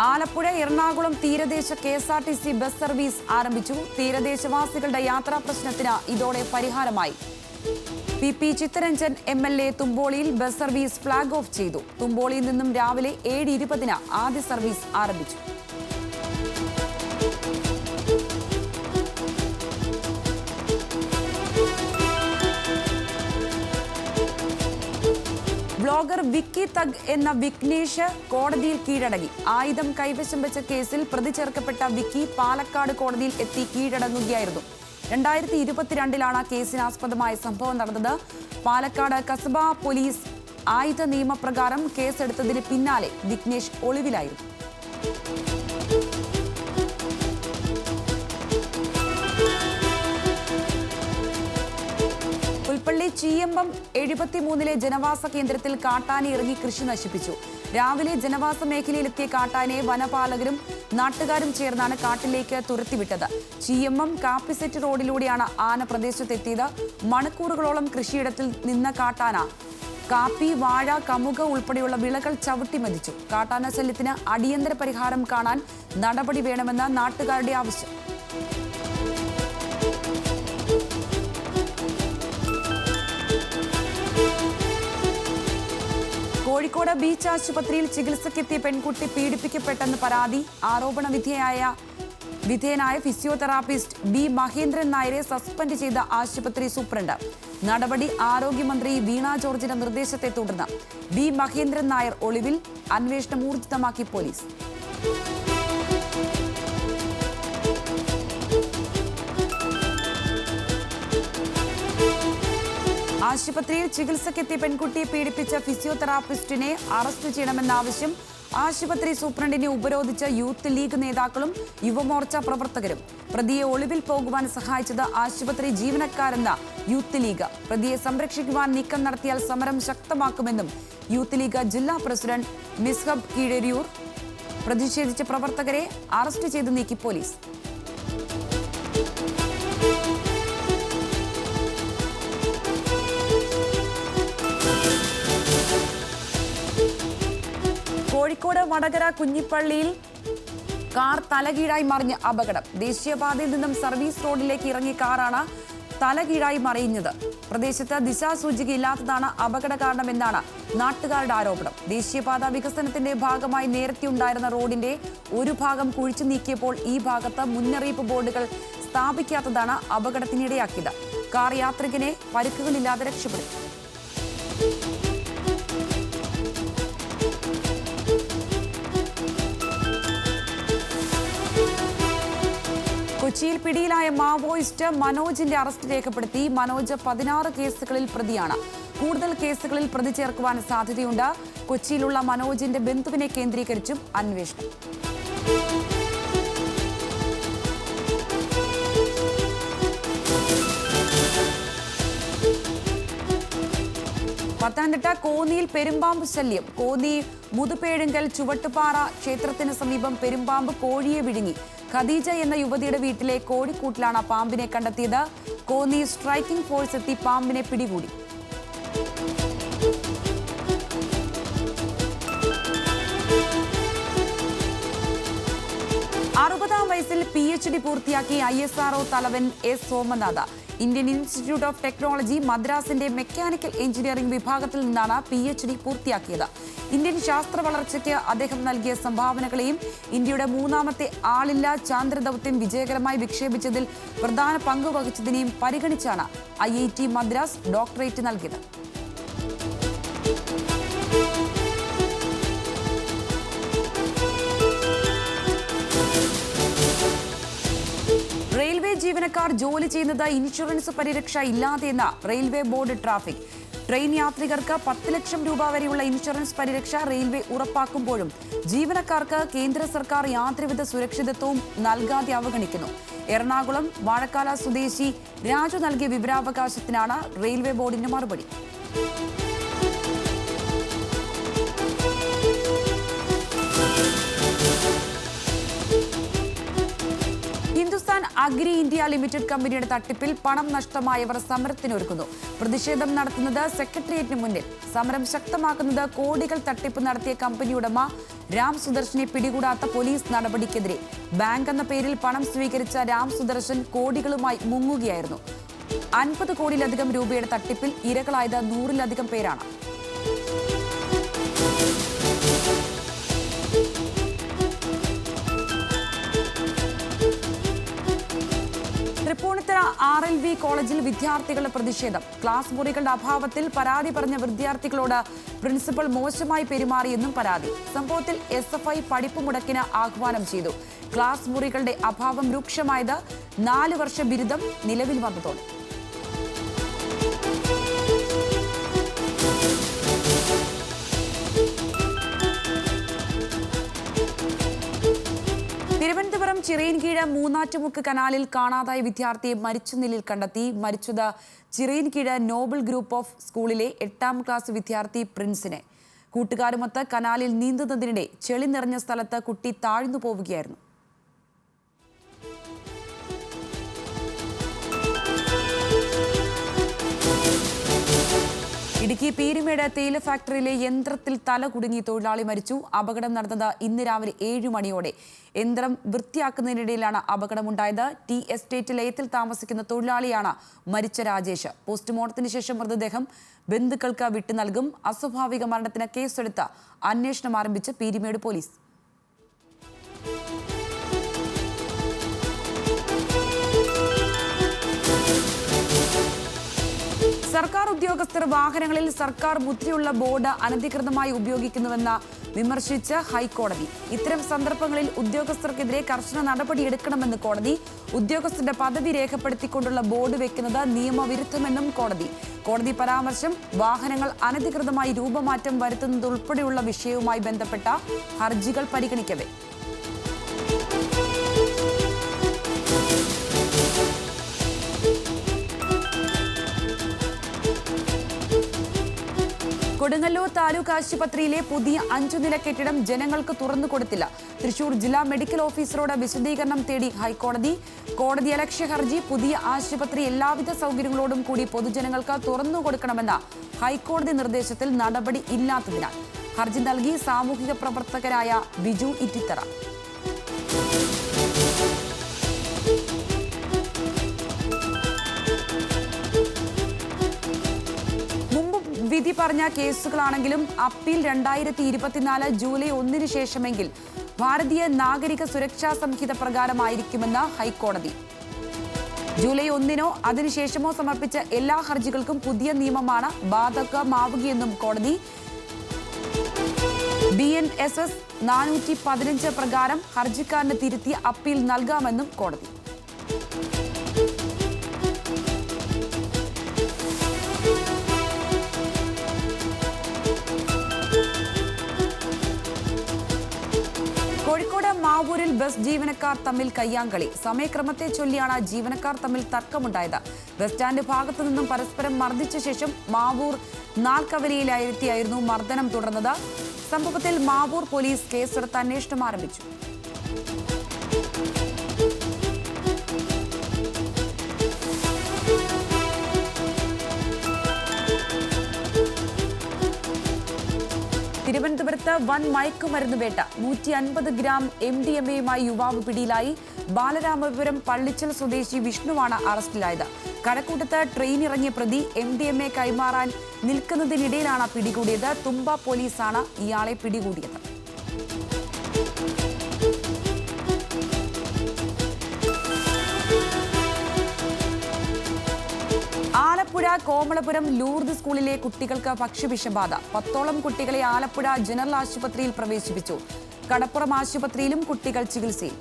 ആലപ്പുഴ എറണാകുളം തീരദേശ KSRTC ബസ് സർവീസ് ആരംഭിച്ചു. തീരദേശവാസികളുടെ യാത്രാ പ്രശ്നത്തിന് ഇതോടെ പരിഹാരമായി. PP ചിത്തരഞ്ജൻ MLA തുമ്പോളിയിൽ ബസ് സർവീസ് ഫ്ളാഗ് ഓഫ് ചെയ്തു. തുമ്പോളിയിൽ നിന്നും രാവിലെ 7:20 ആദ്യ സർവീസ് ആരംഭിച്ചു. ബ്ലോഗർ വിക്കി തഗ് എന്ന വിഘ്നേഷ് കോടതിയിൽ കീഴടങ്ങി. ആയുധം കൈവശം വെച്ച കേസിൽ പ്രതി ചേർക്കപ്പെട്ട വിക്കി പാലക്കാട് കോടതിയിൽ എത്തി കീഴടങ്ങുകയായിരുന്നു. 2022 കേസിനാസ്പദമായ സംഭവം നടന്നത്. പാലക്കാട് കസബ പോലീസ് ആയുധ നിയമപ്രകാരം കേസെടുത്തതിന് പിന്നാലെ വിഘ്നേഷ് ഒളിവിലായിരുന്നു. പുൽപ്പള്ളി ചീയമ്പം 73 ജനവാസ കേന്ദ്രത്തിൽ കാട്ടാന ഇറങ്ങി കൃഷി നശിപ്പിച്ചു. രാവിലെ ജനവാസ മേഖലയിലെത്തിയ കാട്ടാനയെ വനപാലകരും നാട്ടുകാരും ചേർന്നാണ് കാട്ടിലേക്ക് തുരത്തിവിട്ടത്. ചീയമ്പം കാപ്പിസെറ്റ് റോഡിലൂടെയാണ് ആന പ്രദേശത്തെത്തിയത്. മണിക്കൂറുകളോളം കൃഷിയിടത്തിൽ നിന്ന കാട്ടാന കാപ്പി, വാഴ, കമുക ഉൾപ്പെടെയുള്ള വിളകൾ ചവിട്ടി മതിച്ചു. കാട്ടാന ശല്യത്തിന് അടിയന്തര പരിഹാരം കാണാൻ നടപടി വേണമെന്ന് നാട്ടുകാരുടെ ആവശ്യം. കോഴിക്കോട് ബീച്ച് ആശുപത്രിയിൽ ചികിത്സയ്ക്കെത്തിയ പെൺകുട്ടി പീഡിപ്പിക്കപ്പെട്ടെന്ന് പരാതി. ആരോപണ വിധേയനായ ഫിസിയോതെറാപ്പിസ്റ്റ് B മഹേന്ദ്രൻ നായരെ സസ്പെൻഡ് ചെയ്ത ആശുപത്രി സൂപ്രണ്ട്. നടപടി ആരോഗ്യമന്ത്രി വീണ ജോർജിന്റെ നിർദ്ദേശത്തെ തുടർന്ന് B മഹേന്ദ്രൻ നായർ ഒളിവിൽ. അന്വേഷണം ഊർജിതമാക്കി പോലീസ്. ആശുപത്രിയിൽ ചികിത്സയ്ക്കെത്തിയ പെൺകുട്ടിയെ പീഡിപ്പിച്ച ഫിസിയോതെറാപ്പിസ്റ്റിനെ അറസ്റ്റ് ചെയ്യണമെന്ന ആവശ്യം. ആശുപത്രി സൂപ്രണ്ടിനെ ഉപരോധിച്ച യൂത്ത് ലീഗ് നേതാക്കളും യുവമോർച്ച പ്രവർത്തകരും. പ്രതിയെ ഒളിവിൽ പോകുവാൻ സഹായിച്ചത് ആശുപത്രി ജീവനക്കാരെന്ന യൂത്ത് ലീഗ്. പ്രതിയെ സംരക്ഷിക്കുവാൻ നീക്കം നടത്തിയാൽ സമരം ശക്തമാക്കുമെന്നും യൂത്ത് ലീഗ് ജില്ലാ പ്രസിഡന്റ് മിസ്ഹബ് കീഴരിയൂർ. പ്രതിഷേധിച്ച പ്രവർത്തകരെ അറസ്റ്റ് ചെയ്ത് നീക്കി പോലീസ്. കോഴിക്കോട് വടകര കുഞ്ഞിപ്പള്ളിയിൽ കാർ തലകീഴായി മറിഞ്ഞ് അപകടം. ദേശീയപാതയിൽ നിന്നും സർവീസ് റോഡിലേക്ക് ഇറങ്ങിയ കാറാണ് തലകീഴായി മറിയുന്നത്. പ്രദേശത്ത് ദിശാസൂചികയില്ലാത്തതാണ് അപകട കാരണമെന്നാണ് നാട്ടുകാരുടെ ആരോപണം. ദേശീയപാത വികസനത്തിന്റെ ഭാഗമായി നേരത്തെ ഉണ്ടായിരുന്ന റോഡിന്റെ ഒരു ഭാഗം കുഴിച്ചു നീക്കിയപ്പോൾ ഈ ഭാഗത്ത് മുന്നറിയിപ്പ് ബോർഡുകൾ സ്ഥാപിക്കാത്തതാണ് അപകടത്തിനിടയാക്കിയത്. കാർ യാത്രികനെ പരിക്കുകളില്ലാതെ രക്ഷപ്പെടുത്തി. കൊച്ചിയിൽ പിടിയിലായ മാവോയിസ്റ്റ് മനോജിന്റെ അറസ്റ്റ് രേഖപ്പെടുത്തി. മനോജ് 16 കേസുകളിൽ പ്രതിയാണ്. കൂടുതൽ കേസുകളിൽ പ്രതി ചേർക്കുവാൻ സാധ്യതയുണ്ട്. കൊച്ചിയിലുള്ള മനോജിന്റെ ബന്ധുവിനെ കേന്ദ്രീകരിച്ചും അന്വേഷണം. പത്തനംതിട്ട കോന്നിയിൽ പെരുമ്പാമ്പ് ശല്യം. കോന്നി മുതുപേഴുങ്കൽ ചുവട്ടുപാറ ക്ഷേത്രത്തിന് സമീപം പെരുമ്പാമ്പ് കോഴിയെ വിഴുങ്ങി. ഖദീജ എന്ന യുവതിയുടെ വീട്ടിലെ കോഴിക്കൂട്ടിലാണ് പാമ്പിനെ കണ്ടെത്തിയത്. കോന്നി സ്ട്രൈക്കിംഗ് ഫോഴ്സ് എത്തി പാമ്പിനെ പിടികൂടി. വയസ്സിൽ PhD പൂർത്തിയാക്കി ISRO തലവൻ S Somanath. Indian Institute of Technology മദ്രാസിന്റെ മെക്കാനിക്കൽ എഞ്ചിനീയറിംഗ് വിഭാഗത്തിൽ നിന്നാണ് PhD പൂർത്തിയാക്കിയത്. ഇന്ത്യൻ ശാസ്ത്ര വളർച്ചയ്ക്ക് അദ്ദേഹം നൽകിയ സംഭാവനകളെയും ഇന്ത്യയുടെ 3ാമത്തെ ആളില്ലാ ചാന്ദ്ര ദൗത്യം വിജയകരമായി വിക്ഷേപിച്ചതിൽ പ്രധാന പങ്ക് വഹിച്ചതിനെയും പരിഗണിച്ചാണ് IIT മദ്രാസ് ഡോക്ടറേറ്റ് നൽകിയത്. റെയിൽവേ ജീവനക്കാർ ജോലി ചെയ്യുന്നത് ഇൻഷുറൻസ് പരിരക്ഷ ഇല്ലാതെയെന്ന റെയിൽവേ ബോർഡ് ട്രാഫിക്. ട്രെയിൻ യാത്രികർക്ക് 10 ലക്ഷം രൂപ വരെയുള്ള ഇൻഷുറൻസ് പരിരക്ഷ റെയിൽവേ ഉറപ്പാക്കുമ്പോഴും ജീവനക്കാർക്ക് കേന്ദ്ര സർക്കാർ യാതൊരുവിധ സുരക്ഷിതത്വവും നൽകാതെ അവഗണിക്കുന്നു. എറണാകുളം വാഴക്കാല സ്വദേശി രാജു നൽകിയ വിവരാവകാശത്തിനാണ് റെയിൽവേ ബോർഡിന്റെ മറുപടി. ഹിന്ദുസ്ഥാൻ അഗ്രി ഇന്ത്യ ലിമിറ്റഡ് കമ്പനിയുടെ തട്ടിപ്പിൽ പണം നഷ്ടമായവർ സമരത്തിനൊരുക്കുന്നു. പ്രതിഷേധം നടത്തുന്നത് സെക്രട്ടേറിയറ്റിന് മുന്നിൽ. സമരം ശക്തമാക്കുന്നത് കോടികൾ തട്ടിപ്പ് നടത്തിയ കമ്പനി ഉടമ രാം സുദർശനെ പിടികൂടാത്ത പോലീസ് നടപടിക്കെതിരെ. ബാങ്ക് എന്ന പേരിൽ പണം സ്വീകരിച്ച രാം സുദർശൻ കോടികളുമായി മുങ്ങുകയായിരുന്നു. 50 കോടിയിലധികം രൂപയുടെ തട്ടിപ്പിൽ ഇരകളായത് 100-ലധികം പേരാണ്. തൃപ്പൂണിത്തുറ RLV കോളേജിൽ വിദ്യാർത്ഥികളുടെ പ്രതിഷേധം. ക്ലാസ് മുറികളുടെ അഭാവത്തിൽ പരാതി പറഞ്ഞ വിദ്യാർത്ഥികളോട് പ്രിൻസിപ്പൽ മോശമായി പെരുമാറിയെന്നും പരാതി. സംഭവത്തിൽ SFI പഠിപ്പ് മുടക്കിന് ആഹ്വാനം ചെയ്തു. ക്ലാസ് മുറികളുടെ അഭാവം രൂക്ഷമായത് 4 വർഷ ബിരുദം നിലവിൽ വന്നതോടെ. തിരുവനന്തപുരം ചിറയൻകീഴ് മൂന്നാറ്റുമുക്ക് കനാലിൽ കാണാതായ വിദ്യാർത്ഥിയെ മരിച്ച നിലയിൽ കണ്ടെത്തി. മരിച്ചത് ചിറയൻകീഴ് നോബൽ ഗ്രൂപ്പ് ഓഫ് സ്കൂളിലെ 8ാം ക്ലാസ് വിദ്യാർത്ഥി പ്രിൻസിനെ. കൂട്ടുകാരുമൊത്ത് കനാലിൽ നീന്തുന്നതിനിടെ ചെളി നിറഞ്ഞ സ്ഥലത്ത് കുട്ടി താഴ്ന്നു പോവുകയായിരുന്നു. ഇടുക്കി പീരുമേട് തേയില ഫാക്ടറിയിലെ യന്ത്രത്തിൽ തല കുടുങ്ങി തൊഴിലാളി മരിച്ചു. അപകടം നടന്നത് ഇന്ന് രാവിലെ 7 മണിയോടെ. യന്ത്രം വൃത്തിയാക്കുന്നതിനിടയിലാണ് അപകടമുണ്ടായത്. ടി എസ്റ്റേറ്റ് ലയത്തിൽ താമസിക്കുന്ന തൊഴിലാളിയാണ് മരിച്ച രാജേഷ്. പോസ്റ്റ്മോർട്ടത്തിന് ശേഷം മൃതദേഹം ബന്ധുക്കൾക്ക് വിട്ടു നൽകും. അസ്വാഭാവിക മരണത്തിന് കേസെടുത്ത് അന്വേഷണം ആരംഭിച്ച് പീരുമേട് പോലീസ്. സർക്കാർ ഉദ്യോഗസ്ഥർ വാഹനങ്ങളിൽ സർക്കാർ മുദ്രയുള്ള ബോർഡ് അനധികൃതമായി ഉപയോഗിക്കുന്നുവെന്ന് വിമർശിച്ച് ഹൈക്കോടതി. ഇത്തരം സന്ദർഭങ്ങളിൽ ഉദ്യോഗസ്ഥർക്കെതിരെ കർശന നടപടിയെടുക്കണമെന്ന് കോടതി. ഉദ്യോഗസ്ഥരുടെ പദവി രേഖപ്പെടുത്തിക്കൊണ്ടുള്ള ബോർഡ് വെക്കുന്നത് നിയമവിരുദ്ധമെന്നും കോടതി പരാമർശം വാഹനങ്ങൾ അനധികൃതമായി രൂപമാറ്റം വരുത്തുന്നതുൾപ്പെടെയുള്ള വിഷയവുമായി ബന്ധപ്പെട്ട ഹർജികൾ പരിഗണിക്കവേ. കൊടുങ്ങല്ലൂർ താലൂക്ക് ആശുപത്രിയിലെ പുതിയ 5-നില കെട്ടിടം ജനങ്ങൾക്ക് തുറന്നുകൊടുത്തില്ല. തൃശൂർ ജില്ലാ മെഡിക്കൽ ഓഫീസറോട് വിശദീകരണം തേടി ഹൈക്കോടതി. കോടതിയലക്ഷ്യ ഹർജി. പുതിയ ആശുപത്രി എല്ലാവിധ സൗകര്യങ്ങളോടും കൂടി പൊതുജനങ്ങൾക്ക് തുറന്നുകൊടുക്കണമെന്ന ഹൈക്കോടതി നിർദ്ദേശത്തിൽ നടപടി ഇല്ലാത്തതിനാൽ ഹർജി നൽകി സാമൂഹിക പ്രവർത്തകരായ ബിജു ഇറ്റിത്തറ. വിധി പറഞ്ഞ കേസുകളാണെങ്കിലും അപ്പീൽ 2024 ജൂലൈ 1 ശേഷമെങ്കിൽ ഭാരതീയ നാഗരിക സുരക്ഷാ സംഹിത പ്രകാരമായിരിക്കുമെന്ന് ഹൈക്കോടതി. ജൂലൈ 1 അതിനുശേഷമോ സമർപ്പിച്ച എല്ലാ ഹർജികൾക്കും പുതിയ നിയമമാണ് ബാധകമാവുകയെന്നും കോടതി. BNSS 415 പ്രകാരം ഹർജിക്കാരന് തിരുത്തി അപ്പീൽ നൽകാമെന്നും കോടതി. കോഴിക്കോട് മാവൂരിൽ ബസ് ജീവനക്കാർ തമ്മിൽ കയ്യാങ്കളി. സമയക്രമത്തെ ചൊല്ലിയാണ് ജീവനക്കാർ തമ്മിൽ തർക്കമുണ്ടായത്. ബസ് സ്റ്റാൻഡ് ഭാഗത്തു നിന്നും പരസ്പരം മർദ്ദിച്ച ശേഷം മാവൂർ നാൽക്കവലയിലായിരുത്തിയായിരുന്നു മർദ്ദനം തുടർന്നത്. സംഭവത്തിൽ മാവൂർ പോലീസ് കേസെടുത്ത് അന്വേഷണം ആരംഭിച്ചു. തിരുവനന്തപുരത്ത് വൻ മയക്കുമരുന്ന് വേട്ട. 150 ഗ്രാം MDMA-യുമായി യുവാവ് പിടിയിലായി. ബാലരാമപുരം പള്ളിച്ചൽ സ്വദേശി വിഷ്ണുവാണ് അറസ്റ്റിലായത്. കഴക്കൂട്ടത്ത് ട്രെയിൻ ഇറങ്ങിയ പ്രതി MDMA കൈമാറാൻ നിൽക്കുന്നതിനിടയിലാണ് പിടികൂടിയത്. തുമ്പ പോലീസാണ് ഇയാളെ പിടികൂടിയത്. ആലപ്പുഴ കോമളപുരം ലൂർദ് സ്കൂളിലെ കുട്ടികൾക്ക് ഭക്ഷ്യവിഷബാധ. 10ഓളം കുട്ടികളെ ആലപ്പുഴ ജനറൽ ആശുപത്രിയിൽ പ്രവേശിപ്പിച്ചു. കടപ്പുറം ആശുപത്രിയിലും കുട്ടികൾ ചികിത്സയിൽ.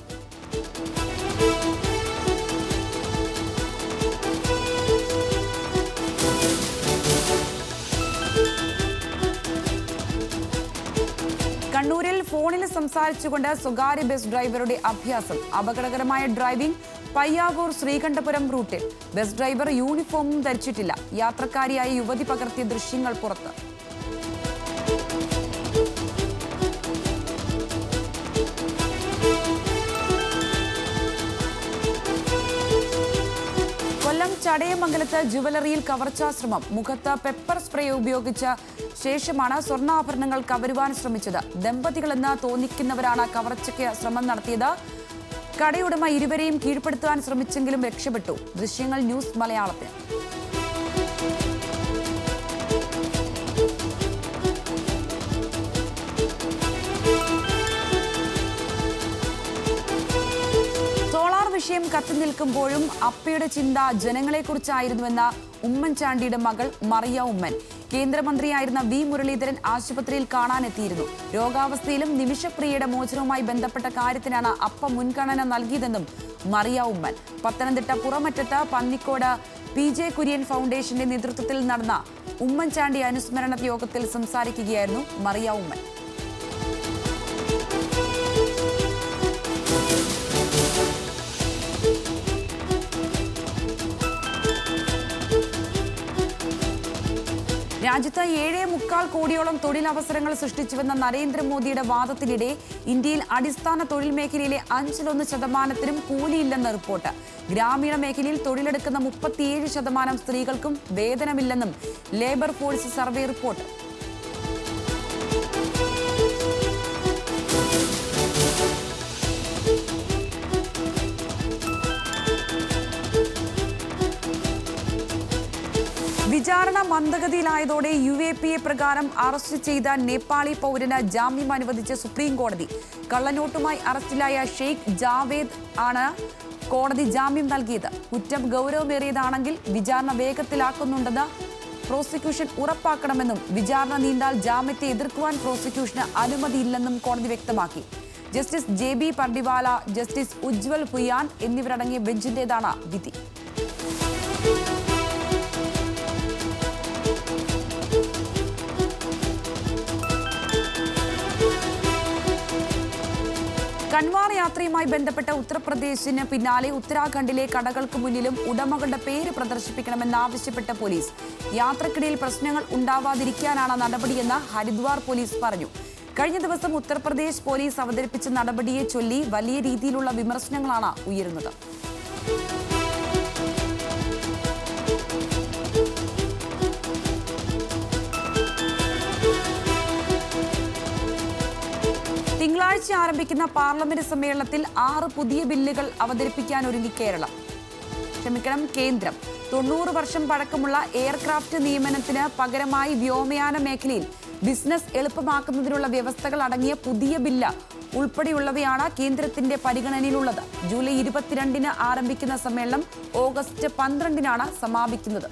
സംസാരിച്ചുകൊണ്ട് സ്വകാര്യ ബസ് ഡ്രൈവറുടെ അഭ്യാസം. അപകടകരമായ ഡ്രൈവിംഗ്. പയ്യാവൂർ ശ്രീകണ്ഠപുരം റൂട്ടിൽ ബസ് ഡ്രൈവർ യൂണിഫോമും ധരിച്ചിട്ടില്ല. യാത്രക്കാരിയായ യുവതി പകർത്തിയ ദൃശ്യങ്ങൾ പുറത്ത്. കൊല്ലം ചടയമംഗലത്ത് ജുവലറിയിൽ കവർച്ചാശ്രമം. മുഖത്ത് പെപ്പർ സ്പ്രേ ഉപയോഗിച്ച ശേഷമാണ് സ്വർണ്ണാഭരണങ്ങൾ കവരുവാൻ ശ്രമിച്ചത്. ദമ്പതികളെന്ന് തോന്നിക്കുന്നവരാണ് കവർച്ചയ്ക്ക് ശ്രമം നടത്തിയത്. കടയുടമ ഇരുവരെയും കീഴ്പ്പെടുത്താൻ ശ്രമിച്ചെങ്കിലും രക്ഷപ്പെട്ടു. ദൃശ്യങ്ങൾ ന്യൂസ് മലയാളത്തിൽ. വിഷയം കത്തി നിൽക്കുമ്പോഴും അപ്പയുടെ ചിന്ത ജനങ്ങളെക്കുറിച്ചായിരുന്നുവെന്ന ഉമ്മൻചാണ്ടിയുടെ മകൾ മറിയ ഉമ്മൻ. കേന്ദ്രമന്ത്രിയായിരുന്ന വി മുരളീധരൻ ആശുപത്രിയിൽ കാണാനെത്തിയിരുന്നു. രോഗാവസ്ഥയിലും നിമിഷപ്രിയയുടെ മോചനവുമായി ബന്ധപ്പെട്ട കാര്യത്തിനാണ് അപ്പ മുൻഗണന നൽകിയതെന്നും മറിയ ഉമ്മൻ. പത്തനംതിട്ട പുറമറ്റത്ത് പന്നിക്കോട് PJ കുര്യൻ ഫൗണ്ടേഷന്റെ നേതൃത്വത്തിൽ നടന്ന ഉമ്മൻചാണ്ടി അനുസ്മരണ യോഗത്തിൽ സംസാരിക്കുകയായിരുന്നു മറിയ ഉമ്മൻ. രാജ്യത്ത് 7.25 കോടിയോളം തൊഴിലവസരങ്ങൾ സൃഷ്ടിച്ചുവെന്ന നരേന്ദ്രമോദിയുടെ വാദത്തിനിടെ ഇന്ത്യയിൽ അടിസ്ഥാന തൊഴിൽ മേഖലയിലെ 1% കൂലിയില്ലെന്ന് റിപ്പോർട്ട്. ഗ്രാമീണ മേഖലയിൽ തൊഴിലെടുക്കുന്ന 37% സ്ത്രീകൾക്കും വേതനമില്ലെന്നും ലേബർ ഫോഴ്സ് സർവേ റിപ്പോർട്ട്. വിചാരണ മന്ദഗതിയിലായതോടെ UAPA പ്രകാരം അറസ്റ്റ് ചെയ്ത നേപ്പാളി പൗരന് ജാമ്യം അനുവദിച്ച സുപ്രീം കോടതി. കള്ളനോട്ടുമായി അറസ്റ്റിലായ ഷെയ്ഖ് ജാവേദ് ആണ് കോടതി ജാമ്യം നൽകിയത്. കുറ്റം ഗൗരവമേറിയതാണെങ്കിൽ വിചാരണ വേഗത്തിലാക്കുന്നുണ്ടെന്ന് പ്രോസിക്യൂഷൻ ഉറപ്പാക്കണമെന്നും വിചാരണ നീണ്ടാൽ ജാമ്യത്തെ എതിർക്കുവാൻ പ്രോസിക്യൂഷന് അനുമതിയില്ലെന്നും കോടതി വ്യക്തമാക്കി. Justice JB Pardiwala, justice Ujjwal Bhuyan എന്നിവരടങ്ങിയ ബെഞ്ചിന്റേതാണ് വിധി. കൻവാർ യാത്രയുമായി ബന്ധപ്പെട്ട ഉത്തർപ്രദേശിന് പിന്നാലെ ഉത്തരാഖണ്ഡിലെ കടകൾക്ക് മുന്നിലും ഉടമകളുടെ പേര് പ്രദർശിപ്പിക്കണമെന്നാവശ്യപ്പെട്ട പോലീസ്. യാത്രക്കിടയിൽ പ്രശ്നങ്ങൾ ഉണ്ടാവാതിരിക്കാനാണ് നടപടിയെന്ന് ഹരിദ്വാർ പോലീസ് പറഞ്ഞു. കഴിഞ്ഞ ദിവസം ഉത്തർപ്രദേശ് പോലീസ് അവതരിപ്പിച്ച നടപടിയെ ചൊല്ലി വലിയ രീതിയിലുള്ള വിമർശനങ്ങളാണ് ഉയരുന്നത്. തിങ്കളാഴ്ച ആരംഭിക്കുന്ന പാർലമെന്റ് സമ്മേളനത്തിൽ 6 പുതിയ ബില്ലുകൾ അവതരിപ്പിക്കാനൊരുങ്ങി കേന്ദ്രം. 90 വർഷം പഴക്കമുള്ള എയർക്രാഫ്റ്റ് നിയമനത്തിന് പകരമായി വ്യോമയാന മേഖലയിൽ ബിസിനസ് എളുപ്പമാക്കുന്നതിനുള്ള വ്യവസ്ഥകൾ അടങ്ങിയ പുതിയ ബില്ല് ഉൾപ്പെടെയുള്ളവയാണ് കേന്ദ്രത്തിന്റെ പരിഗണനയിലുള്ളത്. ജൂലൈ 22-ന് ആരംഭിക്കുന്ന സമ്മേളനം ഓഗസ്റ്റ് 12-നാണ് സമാപിക്കുന്നത്.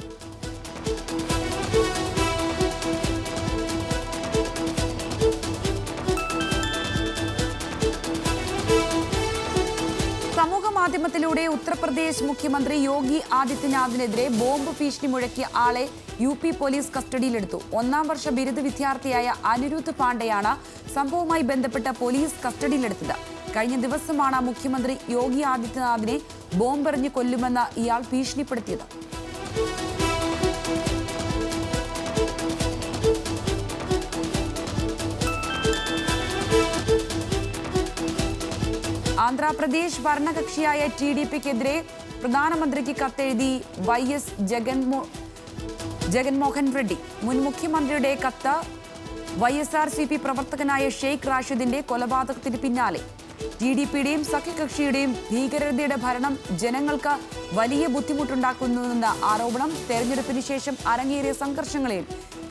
സമൂഹ മാധ്യമത്തിലൂടെ ഉത്തർപ്രദേശ് മുഖ്യമന്ത്രി യോഗി ആദിത്യനാഥിനെതിരെ ബോംബ് ഭീഷണി മുഴക്കിയ ആളെ UP പോലീസ് കസ്റ്റഡിയിലെടുത്തു. 1ാം വർഷ ബിരുദ വിദ്യാർത്ഥിയായ അനിരുദ്ധ് പാണ്ഡെയാണ് സംഭവവുമായി ബന്ധപ്പെട്ട പോലീസ് കസ്റ്റഡിയിലെടുത്തത്. കഴിഞ്ഞ ദിവസമാണ് മുഖ്യമന്ത്രി യോഗി ആദിത്യനാഥിനെ ബോംബെറിഞ്ഞ് കൊല്ലുമെന്ന് ഇയാൾ ഭീഷണിപ്പെടുത്തിയത്. ആന്ധ്രാപ്രദേശ് ഭരണകക്ഷിയായ TDPക്കെതിരെ പ്രധാനമന്ത്രിക്ക് കത്തെഴുതി YS ജഗൻമോഹൻ റെഡ്ഡി. മുൻ മുഖ്യമന്ത്രിയുടെ കത്ത് YSRCP പ്രവർത്തകനായ ഷെയ്ഖ് റാഷിദിന്റെ കൊലപാതകത്തിന് പിന്നാലെ. TDPയുടെയും സഖ്യകക്ഷിയുടെയും ഭീകരതയുടെ ഭരണം ജനങ്ങൾക്ക് വലിയ ബുദ്ധിമുട്ടുണ്ടാക്കുന്നുവെന്ന ആരോപണം. തെരഞ്ഞെടുപ്പിന് ശേഷം അരങ്ങേറിയ സംഘർഷങ്ങളിൽ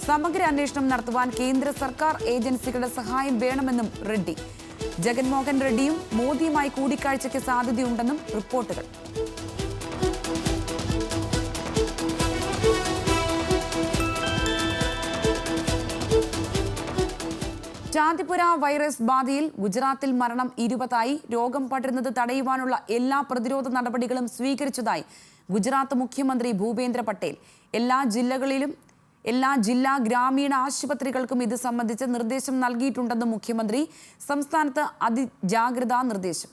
സമഗ്ര അന്വേഷണം നടത്തുവാൻ കേന്ദ്ര സർക്കാർ ഏജൻസികളുടെ സഹായം വേണമെന്നും റെഡ്ഡി. ജഗൻമോഹൻ റെഡ്ഡിയും മോദിയുമായി കൂടിക്കാഴ്ചയ്ക്ക് സാധ്യതയുണ്ടെന്നും റിപ്പോർട്ടുകൾ. ചാന്ദിപുര വൈറസ് ബാധയിൽ ഗുജറാത്തിൽ മരണം 20ആയി. രോഗം പടരുന്നത് തടയുവാനുള്ള എല്ലാ പ്രതിരോധ നടപടികളും സ്വീകരിച്ചതായി ഗുജറാത്ത് മുഖ്യമന്ത്രി ഭൂപേന്ദ്ര പട്ടേൽ. എല്ലാ ജില്ലകളിലും എല്ലാ ജില്ലാ ഗ്രാമീണ ആശുപത്രികൾക്കും ഇത് സംബന്ധിച്ച് നിർദ്ദേശം നൽകിയിട്ടുണ്ടെന്ന് മുഖ്യമന്ത്രി. സംസ്ഥാനത്ത് അതിജാഗ്രതാ നിർദ്ദേശം.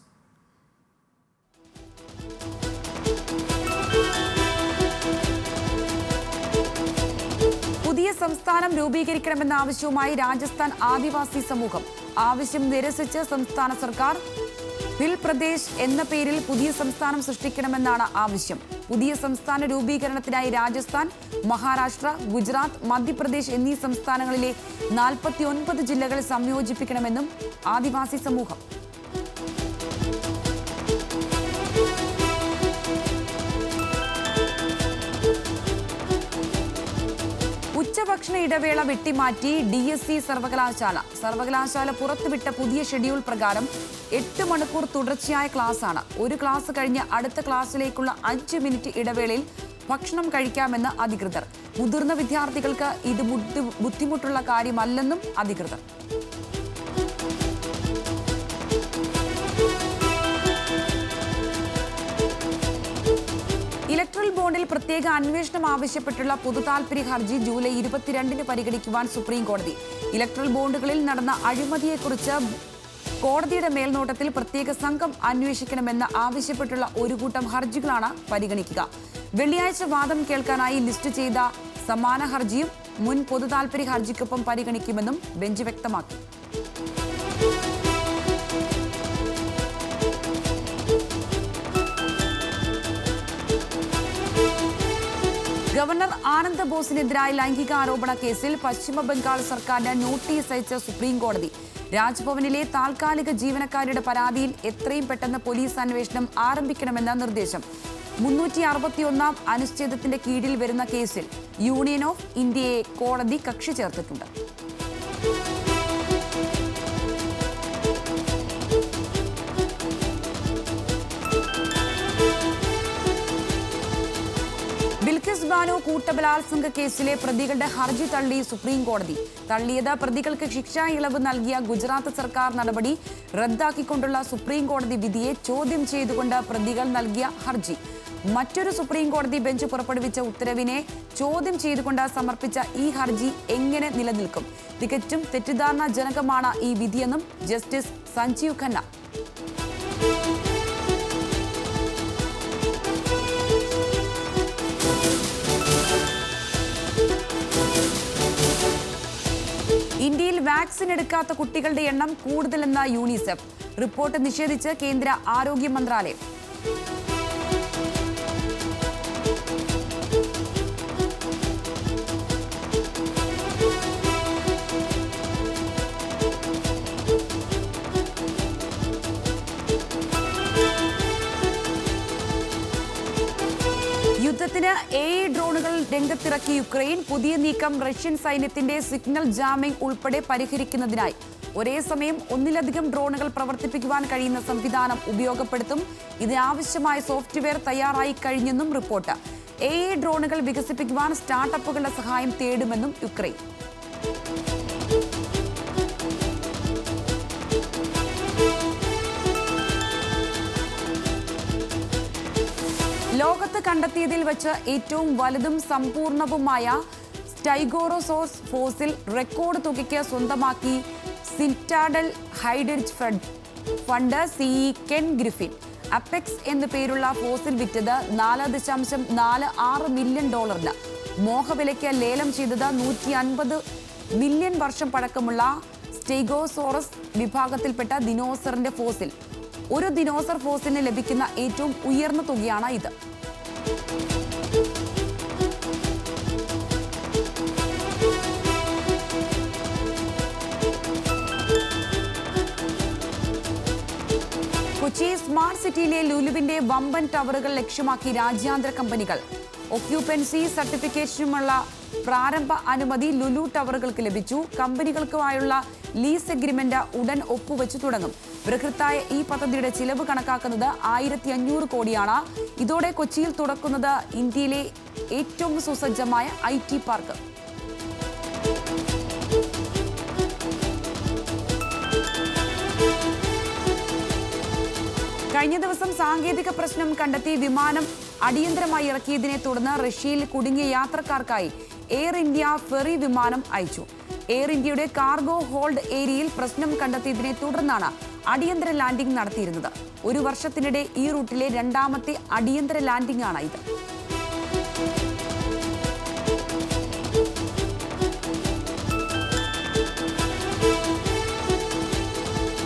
പുതിയ സംസ്ഥാനം രൂപീകരിക്കണമെന്ന ആവശ്യവുമായി രാജസ്ഥാൻ ആദിവാസി സമൂഹം. ആവശ്യം നിരസിച്ച് സംസ്ഥാന സർക്കാർ. ഭിൽ പ്രദേശ് എന്ന പേരിൽ പുതിയ സംസ്ഥാനം സൃഷ്ടിക്കണമെന്നാണ് ആവശ്യം. പുതിയ സംസ്ഥാന രൂപീകരണത്തിനായി രാജസ്ഥാൻ, മഹാരാഷ്ട്ര, ഗുജറാത്ത്, മധ്യപ്രദേശ് എന്നീ സംസ്ഥാനങ്ങളിലെ 49 ജില്ലകൾ സംയോജിപ്പിക്കണമെന്നും ആദിവാസി സമൂഹം. ഉച്ചഭക്ഷണ ഇടവേള വെട്ടിമാറ്റി DSC സർവകലാശാല പുറത്തുവിട്ട പുതിയ ഷെഡ്യൂൾ പ്രകാരം 8 മണിക്കൂർ തുടർച്ചയായ ക്ലാസ്സാണ്. ഒരു ക്ലാസ് കഴിഞ്ഞ് അടുത്ത ക്ലാസ്സിലേക്കുള്ള 5 മിനിറ്റ് ഇടവേളയിൽ ഭക്ഷണം കഴിക്കാമെന്ന് അധികൃതർ. മുതിർന്ന വിദ്യാർത്ഥികൾക്ക് ഇത് ബുദ്ധിമുട്ടുള്ള കാര്യമല്ലെന്നും അധികൃതർ. ഇലക്ട്രൽ ബോണ്ടിൽ പ്രത്യേക അന്വേഷണം ആവശ്യപ്പെട്ടുള്ള പൊതുതാൽപര്യ ഹർജി ജൂലൈ 22-ന് പരിഗണിക്കുവാൻ സുപ്രീം കോടതി. ഇലക്ട്രൽ ബോണ്ടുകളിൽ നടന്ന അഴിമതിയെക്കുറിച്ച് കോടതിയുടെ മേൽനോട്ടത്തിൽ പ്രത്യേക സംഘം അന്വേഷിക്കണമെന്ന് ആവശ്യപ്പെട്ടുള്ള ഒരു കൂട്ടം ഹർജികളാണ് പരിഗണിക്കുക. വെള്ളിയാഴ്ച വാദം കേൾക്കാനായി ലിസ്റ്റ് ചെയ്ത സമാന ഹർജിയും മുൻ പൊതുതാൽപര്യ ഹർജിക്കൊപ്പം പരിഗണിക്കുമെന്നും ബെഞ്ച് വ്യക്തമാക്കി. ഗവർണർ ആനന്ദ് ബോസിനെതിരായ ലൈംഗിക ആരോപണ കേസിൽ പശ്ചിമ ബംഗാൾ സർക്കാരിന് നോട്ടീസ് അയച്ച സുപ്രീം കോടതി. രാജ്ഭവനിലെ താൽക്കാലിക ജീവനക്കാരുടെ പരാതിയിൽ എത്രയും പെട്ടെന്ന് പോലീസ് അന്വേഷണം ആരംഭിക്കണമെന്ന നിർദ്ദേശം. 361-ാം അനുച്ഛേദത്തിന്റെ കീഴിൽ വരുന്ന കേസിൽ യൂണിയൻ ഓഫ് ഇന്ത്യയെ കോടതി കക്ഷി ചേർത്തിട്ടുണ്ട്. ബിൽക്കിസ് ബാനോ കൂട്ടബലാത്സംഗ കേസിലെ പ്രതികളുടെ ഹർജി തള്ളി സുപ്രീം കോടതി. തള്ളിയത് പ്രതികൾക്ക് ശിക്ഷാ ഇളവ് നൽകിയ ഗുജറാത്ത് സർക്കാർ നടപടി റദ്ദാക്കിക്കൊണ്ടുള്ള സുപ്രീം കോടതി വിധിയെ ചോദ്യം ചെയ്തുകൊണ്ട് പ്രതികൾ നൽകിയ ഹർജി. മറ്റൊരു സുപ്രീം കോടതി ബെഞ്ച് പുറപ്പെടുവിച്ച ഉത്തരവിനെ ചോദ്യം ചെയ്തുകൊണ്ട് സമർപ്പിച്ച ഈ ഹർജി എങ്ങനെ നിലനിൽക്കും? തികച്ചും തെറ്റിദ്ധാരണാജനകമാണ് ഈ വിധിയെന്നും ജസ്റ്റിസ് സഞ്ജീവ് ഖന്ന. ഇന്ത്യയിൽ വാക്സിൻ എടുക്കാത്ത കുട്ടികളുടെ എണ്ണം കൂടുതലെന്ന യൂണിസെഫ്. റിപ്പോർട്ട് നിഷേധിച്ച് കേന്ദ്ര ആരോഗ്യ മന്ത്രാലയം. യുദ്ധത്തിന് AI ഡ്രോണുകൾ രംഗത്തിറക്കി യുക്രൈൻ. പുതിയ നീക്കം റഷ്യൻ സൈന്യത്തിന്റെ സിഗ്നൽ ജാമിംഗ് ഉൾപ്പെടെ പരിഹരിക്കുന്നതിനായി. ഒരേ സമയം ഒന്നിലധികം ഡ്രോണുകൾ പ്രവർത്തിപ്പിക്കുവാൻ കഴിയുന്ന സംവിധാനം ഉപയോഗപ്പെടുത്തും. ഇതിനാവശ്യമായ സോഫ്റ്റ്വെയർ തയ്യാറായി കഴിഞ്ഞെന്നും റിപ്പോർട്ട്. AI ഡ്രോണുകൾ വികസിപ്പിക്കുവാൻ സ്റ്റാർട്ടപ്പുകളുടെ സഹായം തേടുമെന്നും യുക്രൈൻ. ലോകത്ത് കണ്ടെത്തിയതിൽ വെച്ച് ഏറ്റവും വലുതും സമ്പൂർണവുമായ സ്റ്റൈഗോറോസോസ് ഫോസിൽ റെക്കോർഡ് തുകയ്ക്ക് സ്വന്തമാക്കി Citadel hedge fund CEO Ken Griffin. Apex എന്നു പേരുള്ള ഫോസിൽ വിറ്റത് $4.46 മില്യൺ. മോഹവിലയ്ക്ക് ലേലം ചെയ്തത് 150 മില്യൺ വർഷം പഴക്കമുള്ള സ്റ്റൈഗോസോറസ് വിഭാഗത്തിൽപ്പെട്ട ദിനോസറിന്റെ ഫോസിൽ. ഒരു ദിനോസർ ഫോസിലിന് ലഭിക്കുന്ന ഏറ്റവും ഉയർന്ന തുകയാണ് ഇത്. കൊച്ചി സ്മാർട്ട് സിറ്റിയിലെ ലുലുവിന്റെ വമ്പൻ ടവറുകൾ ലക്ഷ്യമാക്കി രാജ്യാന്തര കമ്പനികൾ. ഒക്യുപ്പൻസി സർട്ടിഫിക്കേഷനുമുള്ള പ്രാരംഭ അനുമതി ലുലു ടവറുകൾക്ക് ലഭിച്ചു. കമ്പനികൾക്കുമായുള്ള ലീസ് എഗ്രിമെന്റ് ഉടൻ ഒപ്പുവെച്ചു തുടങ്ങും. ബൃഹത്തായ ഈ പദ്ധതിയുടെ ചിലവ് കണക്കാക്കുന്നത് 1500 കോടിയാണ്. ഇതോടെ കൊച്ചിയിൽ തുറക്കുന്നത് ഇന്ത്യയിലെ ഏറ്റവും സുസജ്ജമായ IT പാർക്ക്. കഴിഞ്ഞ ദിവസം സാങ്കേതിക പ്രശ്നം കണ്ടെത്തി വിമാനം അടിയന്തരമായി ഇറക്കിയതിനെ തുടർന്ന് റഷ്യയിൽ കുടുങ്ങിയ യാത്രക്കാർക്കായി എയർ ഇന്ത്യ ഫെറി വിമാനം അയച്ചു. എയർ ഇന്ത്യയുടെ കാർഗോ ഹോൾഡ് ഏരിയയിൽ പ്രശ്നം കണ്ടെത്തിയതിനെ തുടർന്നാണ് അടിയന്തര ലാൻഡിംഗ് നടത്തിയിരുന്നത്. ഒരു വർഷത്തിനിടെ ഈ റൂട്ടിലെ രണ്ടാമത്തെ അടിയന്തര ലാൻഡിംഗ് ആണ് ഇത്.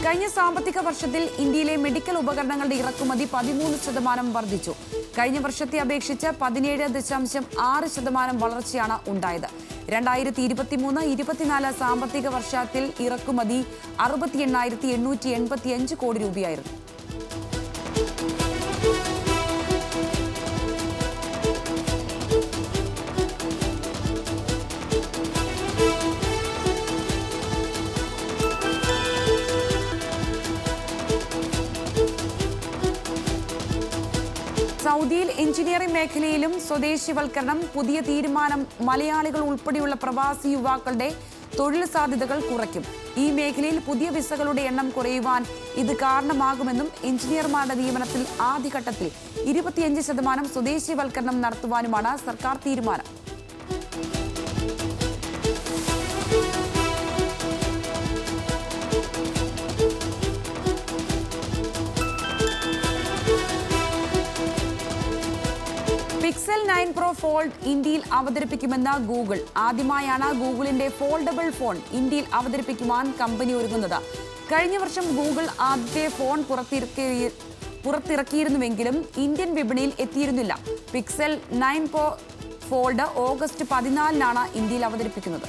കഴിഞ്ഞ സാമ്പത്തിക വർഷത്തിൽ ഇന്ത്യയിലെ മെഡിക്കൽ ഉപകരണങ്ങളുടെ ഇറക്കുമതി 13% വർദ്ധിച്ചു. കഴിഞ്ഞ വർഷത്തെ അപേക്ഷിച്ച് 17.6% വളർച്ചയാണ് ഉണ്ടായത്. 2023-24 സാമ്പത്തിക വർഷത്തിൽ ഇറക്കുമതി 68,885 കോടി രൂപയായിരുന്നു. സൗദിയിൽ എഞ്ചിനീയറിംഗ് മേഖലയിലും സ്വദേശിവൽക്കരണം. പുതിയ തീരുമാനം മലയാളികൾ ഉൾപ്പെടെയുള്ള പ്രവാസി യുവാക്കളുടെ തൊഴിൽ സാധ്യതകൾ കുറയ്ക്കും. ഈ മേഖലയിൽ പുതിയ വിസകളുടെ എണ്ണം കുറയുവാൻ ഇത് കാരണമാകുമെന്നും എഞ്ചിനീയർമാരുടെ നിയമനത്തിൽ ആദ്യഘട്ടത്തിൽ 25% സ്വദേശിവൽക്കരണം നടത്തുവാനുമാണ് സർക്കാർ തീരുമാനം. പിക്സൽ 9 പ്രോ ഫോൾഡ് ഇന്ത്യയിൽ അവതരിപ്പിക്കുമെന്ന് ഗൂഗിൾ. ആദ്യമായാണ് ഗൂഗിളിന്റെ ഫോൾഡബിൾ ഫോൺ ഇന്ത്യയിൽ അവതരിപ്പിക്കുവാൻ കമ്പനി ഒരുങ്ങുന്നത്. കഴിഞ്ഞ വർഷം ഗൂഗിൾ ആദ്യത്തെ ഫോൺ പുറത്തിറക്കിയിരുന്നുവെങ്കിലും ഇന്ത്യൻ വിപണിയിൽ എത്തിയിരുന്നില്ല. പിക്സൽ 9 പ്രോ ഫോൾഡ് ഓഗസ്റ്റ് 14 ഇന്ത്യയിൽ അവതരിപ്പിക്കുന്നത്.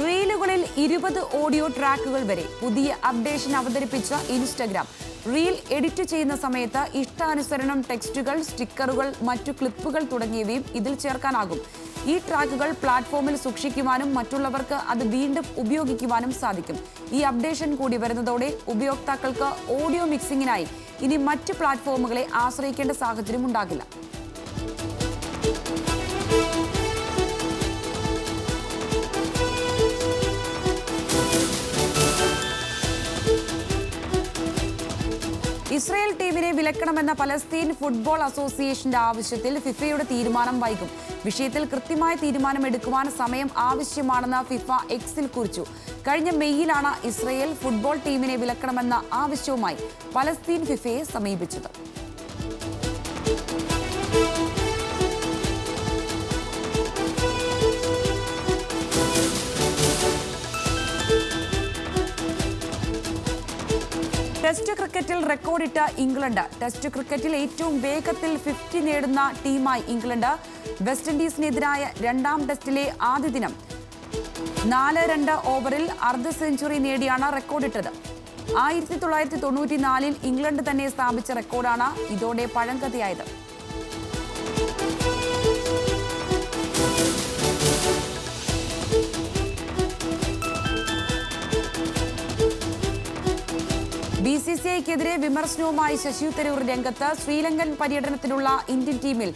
റീലുകളിൽ 20 ഓഡിയോ ട്രാക്കുകൾ വരെ. പുതിയ അപ്ഡേഷൻ അവതരിപ്പിച്ച ഇൻസ്റ്റഗ്രാം. റീൽ എഡിറ്റ് ചെയ്യുന്ന സമയത്ത് ഇഷ്ടാനുസരണം ടെക്സ്റ്റുകൾ, സ്റ്റിക്കറുകൾ, മറ്റു ക്ലിപ്പുകൾ തുടങ്ങിയവയും ഇതിൽ ചേർക്കാനാകും. ഈ ട്രാക്കുകൾ പ്ലാറ്റ്ഫോമിൽ സൂക്ഷിക്കുവാനും മറ്റുള്ളവർക്ക് അത് വീണ്ടും ഉപയോഗിക്കുവാനും സാധിക്കും. ഈ അപ്ഡേഷൻ കൂടി വരുന്നതോടെ ഉപയോക്താക്കൾക്ക് ഓഡിയോ മിക്സിംഗിനായി ഇനി മറ്റ് പ്ലാറ്റ്ഫോമുകളെ ആശ്രയിക്കേണ്ട സാഹചര്യം ഉണ്ടാകില്ല. ഇസ്രായേൽ ടീമിനെ വിലക്കണമെന്ന പലസ്തീൻ ഫുട്ബോൾ അസോസിയേഷന്റെ ആവശ്യത്തിൽ ഫിഫയുടെ തീരുമാനം വൈകും. വിഷയത്തിൽ കൃത്യമായ തീരുമാനമെടുക്കുവാൻ സമയം ആവശ്യമാണെന്ന് ഫിഫ എക്സിൽ കുറിച്ചു. കഴിഞ്ഞ മെയ്യിലാണ് ഇസ്രായേൽ ഫുട്ബോൾ ടീമിനെ വിലക്കണമെന്ന ആവശ്യവുമായി പലസ്തീൻ ഫിഫയെ സമീപിച്ചത്. ടെസ്റ്റ് ക്രിക്കറ്റിൽ റെക്കോർഡിട്ട ഇംഗ്ലണ്ട്. ടെസ്റ്റ് ക്രിക്കറ്റിൽ ഏറ്റവും വേഗത്തിൽ 50 നേടുന്ന ടീമായി ഇംഗ്ലണ്ട്. വെസ്റ്റ് ഇൻഡീസിനെതിരായ രണ്ടാം ടെസ്റ്റിലെ ആദ്യ ദിനം 4-2 ഓവറിൽ അർദ്ധ സെഞ്ചുറി നേടിയാണ് റെക്കോർഡിട്ടത്. 1994 ഇംഗ്ലണ്ട് തന്നെ സ്ഥാപിച്ച റെക്കോർഡാണ് ഇതോടെ പഴങ്കഥയായത്. BCCIക്കെതിരെ വിമർശനവുമായി ശശി തരൂർ രംഗത്ത്. ശ്രീലങ്കൻ പര്യടനത്തിനുള്ള ഇന്ത്യൻ ടീമിൽ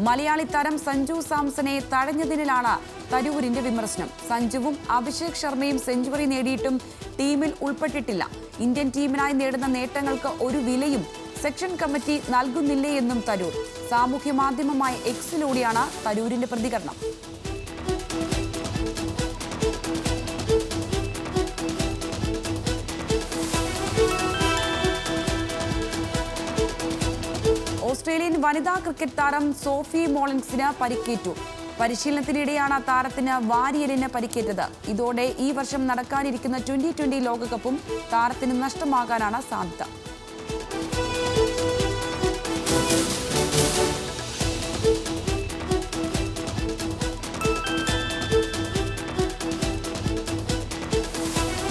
മലയാളി താരം സഞ്ജു സാംസനെ തഴഞ്ഞതിനാലാണ് തരൂരിന്റെ വിമർശനം. സഞ്ജുവും അഭിഷേക് ശർമ്മയും സെഞ്ചുറി നേടിയിട്ടും ടീമിൽ ഉൾപ്പെട്ടിട്ടില്ല. ഇന്ത്യൻ ടീമിനായി നേടുന്ന നേട്ടങ്ങൾക്ക് ഒരു വിലയും സെക്ഷൻ കമ്മിറ്റി നൽകുന്നില്ലേ എന്നും തരൂർ. സാമൂഹ്യ മാധ്യമമായ എക്സിലൂടെയാണ് തരൂരിന്റെ പ്രതികരണം. ഓസ്ട്രേലിയൻ വനിതാ ക്രിക്കറ്റ് താരം സോഫി മോളിൻസിന് പരിക്കേറ്റു. പരിശീലനത്തിനിടെയാണ് താരത്തിന് വാരിയലിന് പരിക്കേറ്റത്. ഇതോടെ ഈ വർഷം നടക്കാനിരിക്കുന്ന 2020 ലോകകപ്പും താരത്തിന് നഷ്ടമാകാനാണ് സാധ്യത.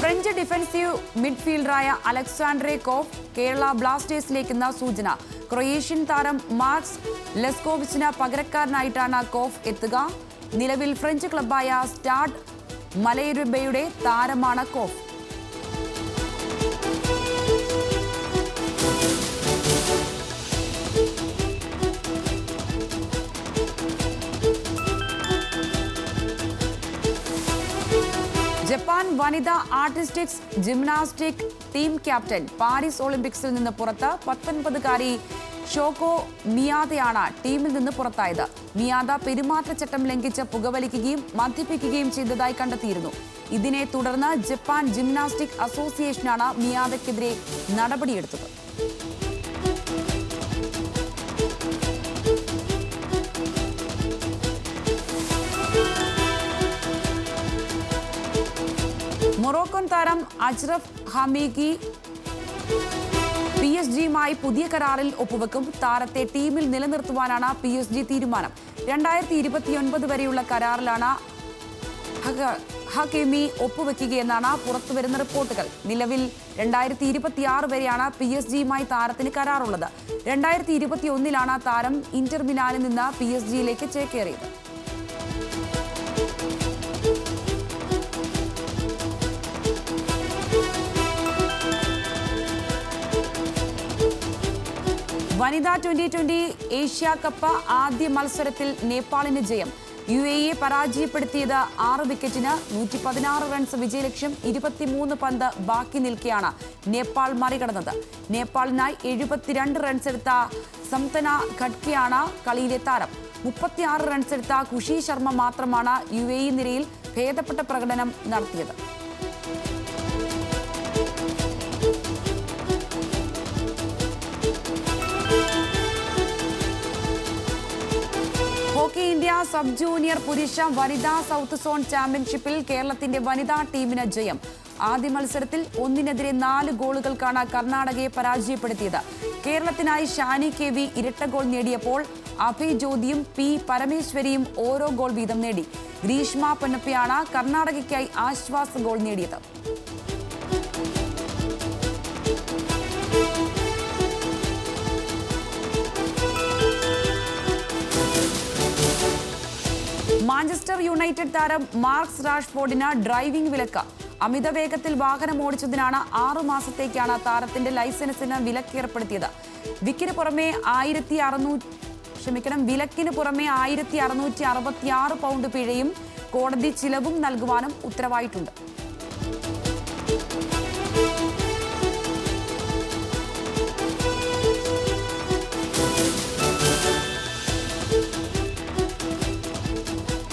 ഫ്രഞ്ച് ഡിഫൻസീവ് മിഡ്ഫീൽഡറായ അലക്സാൻഡ്രെ കോഫ് കേരള ബ്ലാസ്റ്റേഴ്സിലേക്കെന്ന സൂചന. ക്രൊയേഷ്യൻ താരം മാർക്സ് ലെസ്കോവിച്ചിന് പകരക്കാരനായിട്ടാണ് കോഫ് എത്തുക. നിലവിൽ ഫ്രഞ്ച് ക്ലബ്ബായ സ്റ്റാഡ് മലയരുബയുടെ താരമാണ് കോഫ്. ജപ്പാൻ വനിതാ ആർട്ടിസ്റ്റിക്സ് ജിംനാസ്റ്റിക് ടീം ക്യാപ്റ്റൻ പാരീസ് ഒളിമ്പിക്സിൽ നിന്ന് പുറത്ത് 19-കാരി ഷോക്കോ മിയാദയാണ് ടീമിൽ നിന്ന് പുറത്തായത്. മിയാദ പെരുമാറ്റച്ചട്ടം ലംഘിച്ച് പുകവലിക്കുകയും മദ്യപിക്കുകയും ചെയ്തതായി കണ്ടെത്തിയിരുന്നു. ഇതിനെ തുടർന്ന് ജപ്പാൻ ജിംനാസ്റ്റിക് അസോസിയേഷനാണ് മിയാദയ്ക്കെതിരെ നടപടിയെടുത്തത്. മൊറോക്കൻ താരം അജ്റഫ് ഹമീഗി PSG-യുമായി പുതിയ കരാറിൽ ഒപ്പുവെക്കും. താരത്തെ ടീമിൽ നിലനിർത്തുവാനാണ് PSG തീരുമാനം. 2029 വരെയുള്ള കരാറിലാണ് ഹക്കീമി ഒപ്പുവെക്കുകയെന്നാണ് പുറത്തുവരുന്ന റിപ്പോർട്ടുകൾ. നിലവിൽ 2026 വരെയാണ് PSG-യുമായി താരത്തിന് കരാറുള്ളത്. 2021 താരം ഇന്റർ മിലാനിൽ നിന്ന് PSG-യിലേക്ക് ചേക്കേറിയത്. വനിതാ 2020 ഏഷ്യ കപ്പ് ആദ്യ മത്സരത്തിൽ നേപ്പാളിന് ജയം. UAE പരാജയപ്പെടുത്തിയത് 6 വിക്കറ്റിന്. 116 റൺസ് വിജയലക്ഷ്യം. 23 പന്ത് ബാക്കി നിൽക്കെയാണ് നേപ്പാൾ മറികടന്നത്. നേപ്പാളിനായി 72 റൺസ് എടുത്ത സംതന ഖഡ്കെയാണ് കളിയിലെ താരം. 36 റൺസ് എടുത്ത ഖുഷി ശർമ്മ മാത്രമാണ് UAE നിരയിൽ ഭേദപ്പെട്ട പ്രകടനം നടത്തിയത്. ഹോക്കി ഇന്ത്യ സബ് ജൂനിയർ പുരുഷ വനിതാ സൗത്ത് സോൺ ചാമ്പ്യൻഷിപ്പിൽ കേരളത്തിന്റെ വനിതാ ടീമിന് ജയം. ആദ്യ മത്സരത്തിൽ 1-4 ഗോളുകൾക്കാണ് കർണാടകയെ പരാജയപ്പെടുത്തിയത്. കേരളത്തിനായി ഷാനി KV ഇരട്ട ഗോൾ നേടിയപ്പോൾ അഭയ് ജ്യോതിയും P പരമേശ്വരിയും ഓരോ ഗോൾ വീതം നേടി. ഗ്രീഷ്മ പൊന്നപ്പയാണ് കർണാടകയ്ക്കായി ആശ്വാസ ഗോൾ നേടിയത്. മാഞ്ചസ്റ്റർ യുണൈറ്റഡ് താരം മാർക്കസ് റാഷ്ഫോർഡിന് ഡ്രൈവിംഗ് വിലക്ക്. അമിത വേഗത്തിൽ വാഹനം ഓടിച്ചതിനാണ് 6 മാസത്തേക്കാണ് താരത്തിന്റെ ലൈസൻസിന് വിലക്ക് ഏർപ്പെടുത്തിയത്. വിലക്കിന് പുറമെ 1666 പൗണ്ട് പിഴയും കോടതി ചിലവും നൽകുവാനും ഉത്തരവായിട്ടുണ്ട്.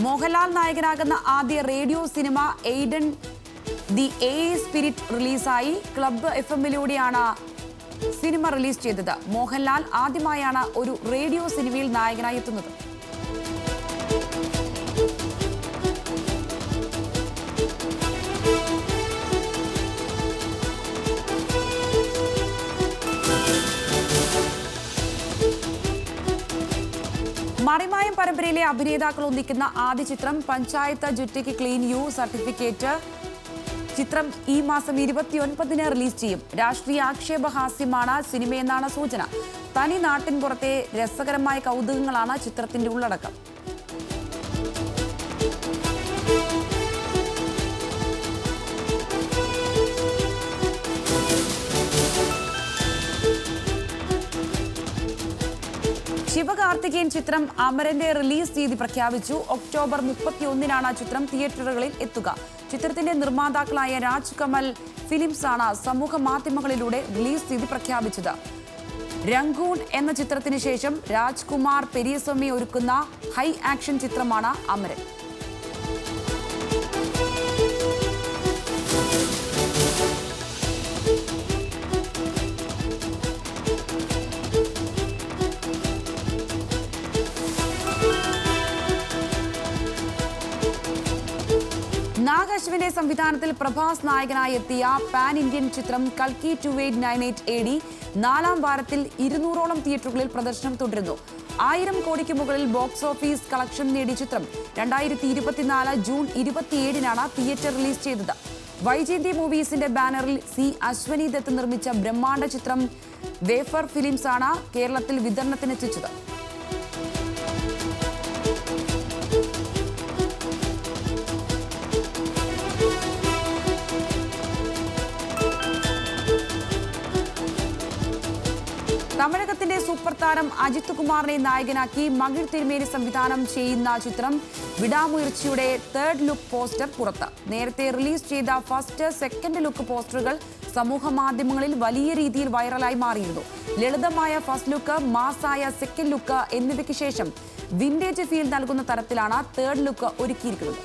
മോഹൻലാൽ നായകനാകുന്ന ആദ്യ radio cinema Aidan the AI spirit റിലീസായി. ക്ലബ്ബ് FM-ലൂടെയാണ് സിനിമ റിലീസ് ചെയ്തത്. മോഹൻലാൽ ആദ്യമായാണ് ഒരു റേഡിയോ സിനിമയിൽ നായകനായി എത്തുന്നത്. മറിമായം പരമ്പരയിലെ അഭിനേതാക്കൾ ഒന്നിക്കുന്ന ആദ്യ ചിത്രം പഞ്ചായത്ത് ജുറ്റയ്ക്ക് ക്ലീൻ യു സർട്ടിഫിക്കറ്റ്. ചിത്രം ഈ മാസം 29-ന് റിലീസ് ചെയ്യും. രാഷ്ട്രീയ ആക്ഷേപഹാസ്യമാണ് സിനിമയെന്നാണ് സൂചന. തനി നാട്ടിൻ പുറത്തെ രസകരമായ കൗതുകങ്ങളാണ് ചിത്രത്തിന്റെ ഉള്ളടക്കം. ശിവകാർത്തികേയൻ ചിത്രം അമരന്റെ റിലീസ് തീയതി പ്രഖ്യാപിച്ചു. ഒക്ടോബർ 31-നാണ് ചിത്രം തിയേറ്ററുകളിൽ എത്തുക. ചിത്രത്തിന്റെ നിർമ്മാതാക്കളായ രാജ് കമൽ ഫിലിംസ് ആണ് സമൂഹ മാധ്യമങ്ങളിലൂടെ റിലീസ് തീയതി പ്രഖ്യാപിച്ചത്. രംഗൂൺ എന്ന ചിത്രത്തിന് ശേഷം രാജ്കുമാർ പെരിയസ്വാമി ഒരുക്കുന്ന ഹൈ ആക്ഷൻ ചിത്രമാണ് അമരൻ. നാഗ് അശ്വിന്റെ സംവിധാനത്തിൽ പ്രഭാസ് നായകനായി എത്തിയ പാൻ ഇന്ത്യൻ ചിത്രം കൽക്കി 2898 AD 4-ാം വാരത്തിൽ 200ഓളം തിയേറ്ററുകളിൽ പ്രദർശനം തുടരുന്നു. 1000 കോടിക്ക് മുകളിൽ ബോക്സ് ഓഫീസ് കളക്ഷൻ നേടിയ ചിത്രം 2024 ജൂൺ 27-നാണ് തിയേറ്റർ റിലീസ് ചെയ്തത്. വൈജയന്തി മൂവീസിന്റെ ബാനറിൽ C അശ്വനി ദത്ത് നിർമ്മിച്ച ബ്രഹ്മാണ്ഡ ചിത്രം വേഫർ ഫിലിംസ് ആണ് കേരളത്തിൽ വിതരണത്തിനെത്തിച്ചത്. തമിഴകത്തിന്റെ സൂപ്പർ സൂപ്പർ താരം അജിത് കുമാറിനെ നായകനാക്കി മകിഴ് തിരുമേനി സംവിധാനം ചെയ്യുന്ന ചിത്രം വിടാമുയർച്ചയുടെ തേർഡ് ലുക്ക് പോസ്റ്റർ പുറത്ത്. നേരത്തെ റിലീസ് ചെയ്ത ഫസ്റ്റ്, സെക്കൻഡ് ലുക്ക് പോസ്റ്ററുകൾ സമൂഹ മാധ്യമങ്ങളിൽ വലിയ രീതിയിൽ വൈറലായി മാറിയിരുന്നു. ലളിതമായ ഫസ്റ്റ് ലുക്ക്, മാസായ സെക്കൻഡ് ലുക്ക് എന്നിവയ്ക്ക് ശേഷം വിന്റേജ് ഫീൽ നൽകുന്ന തരത്തിലാണ് തേർഡ് ലുക്ക് ഒരുക്കിയിരിക്കുന്നത്.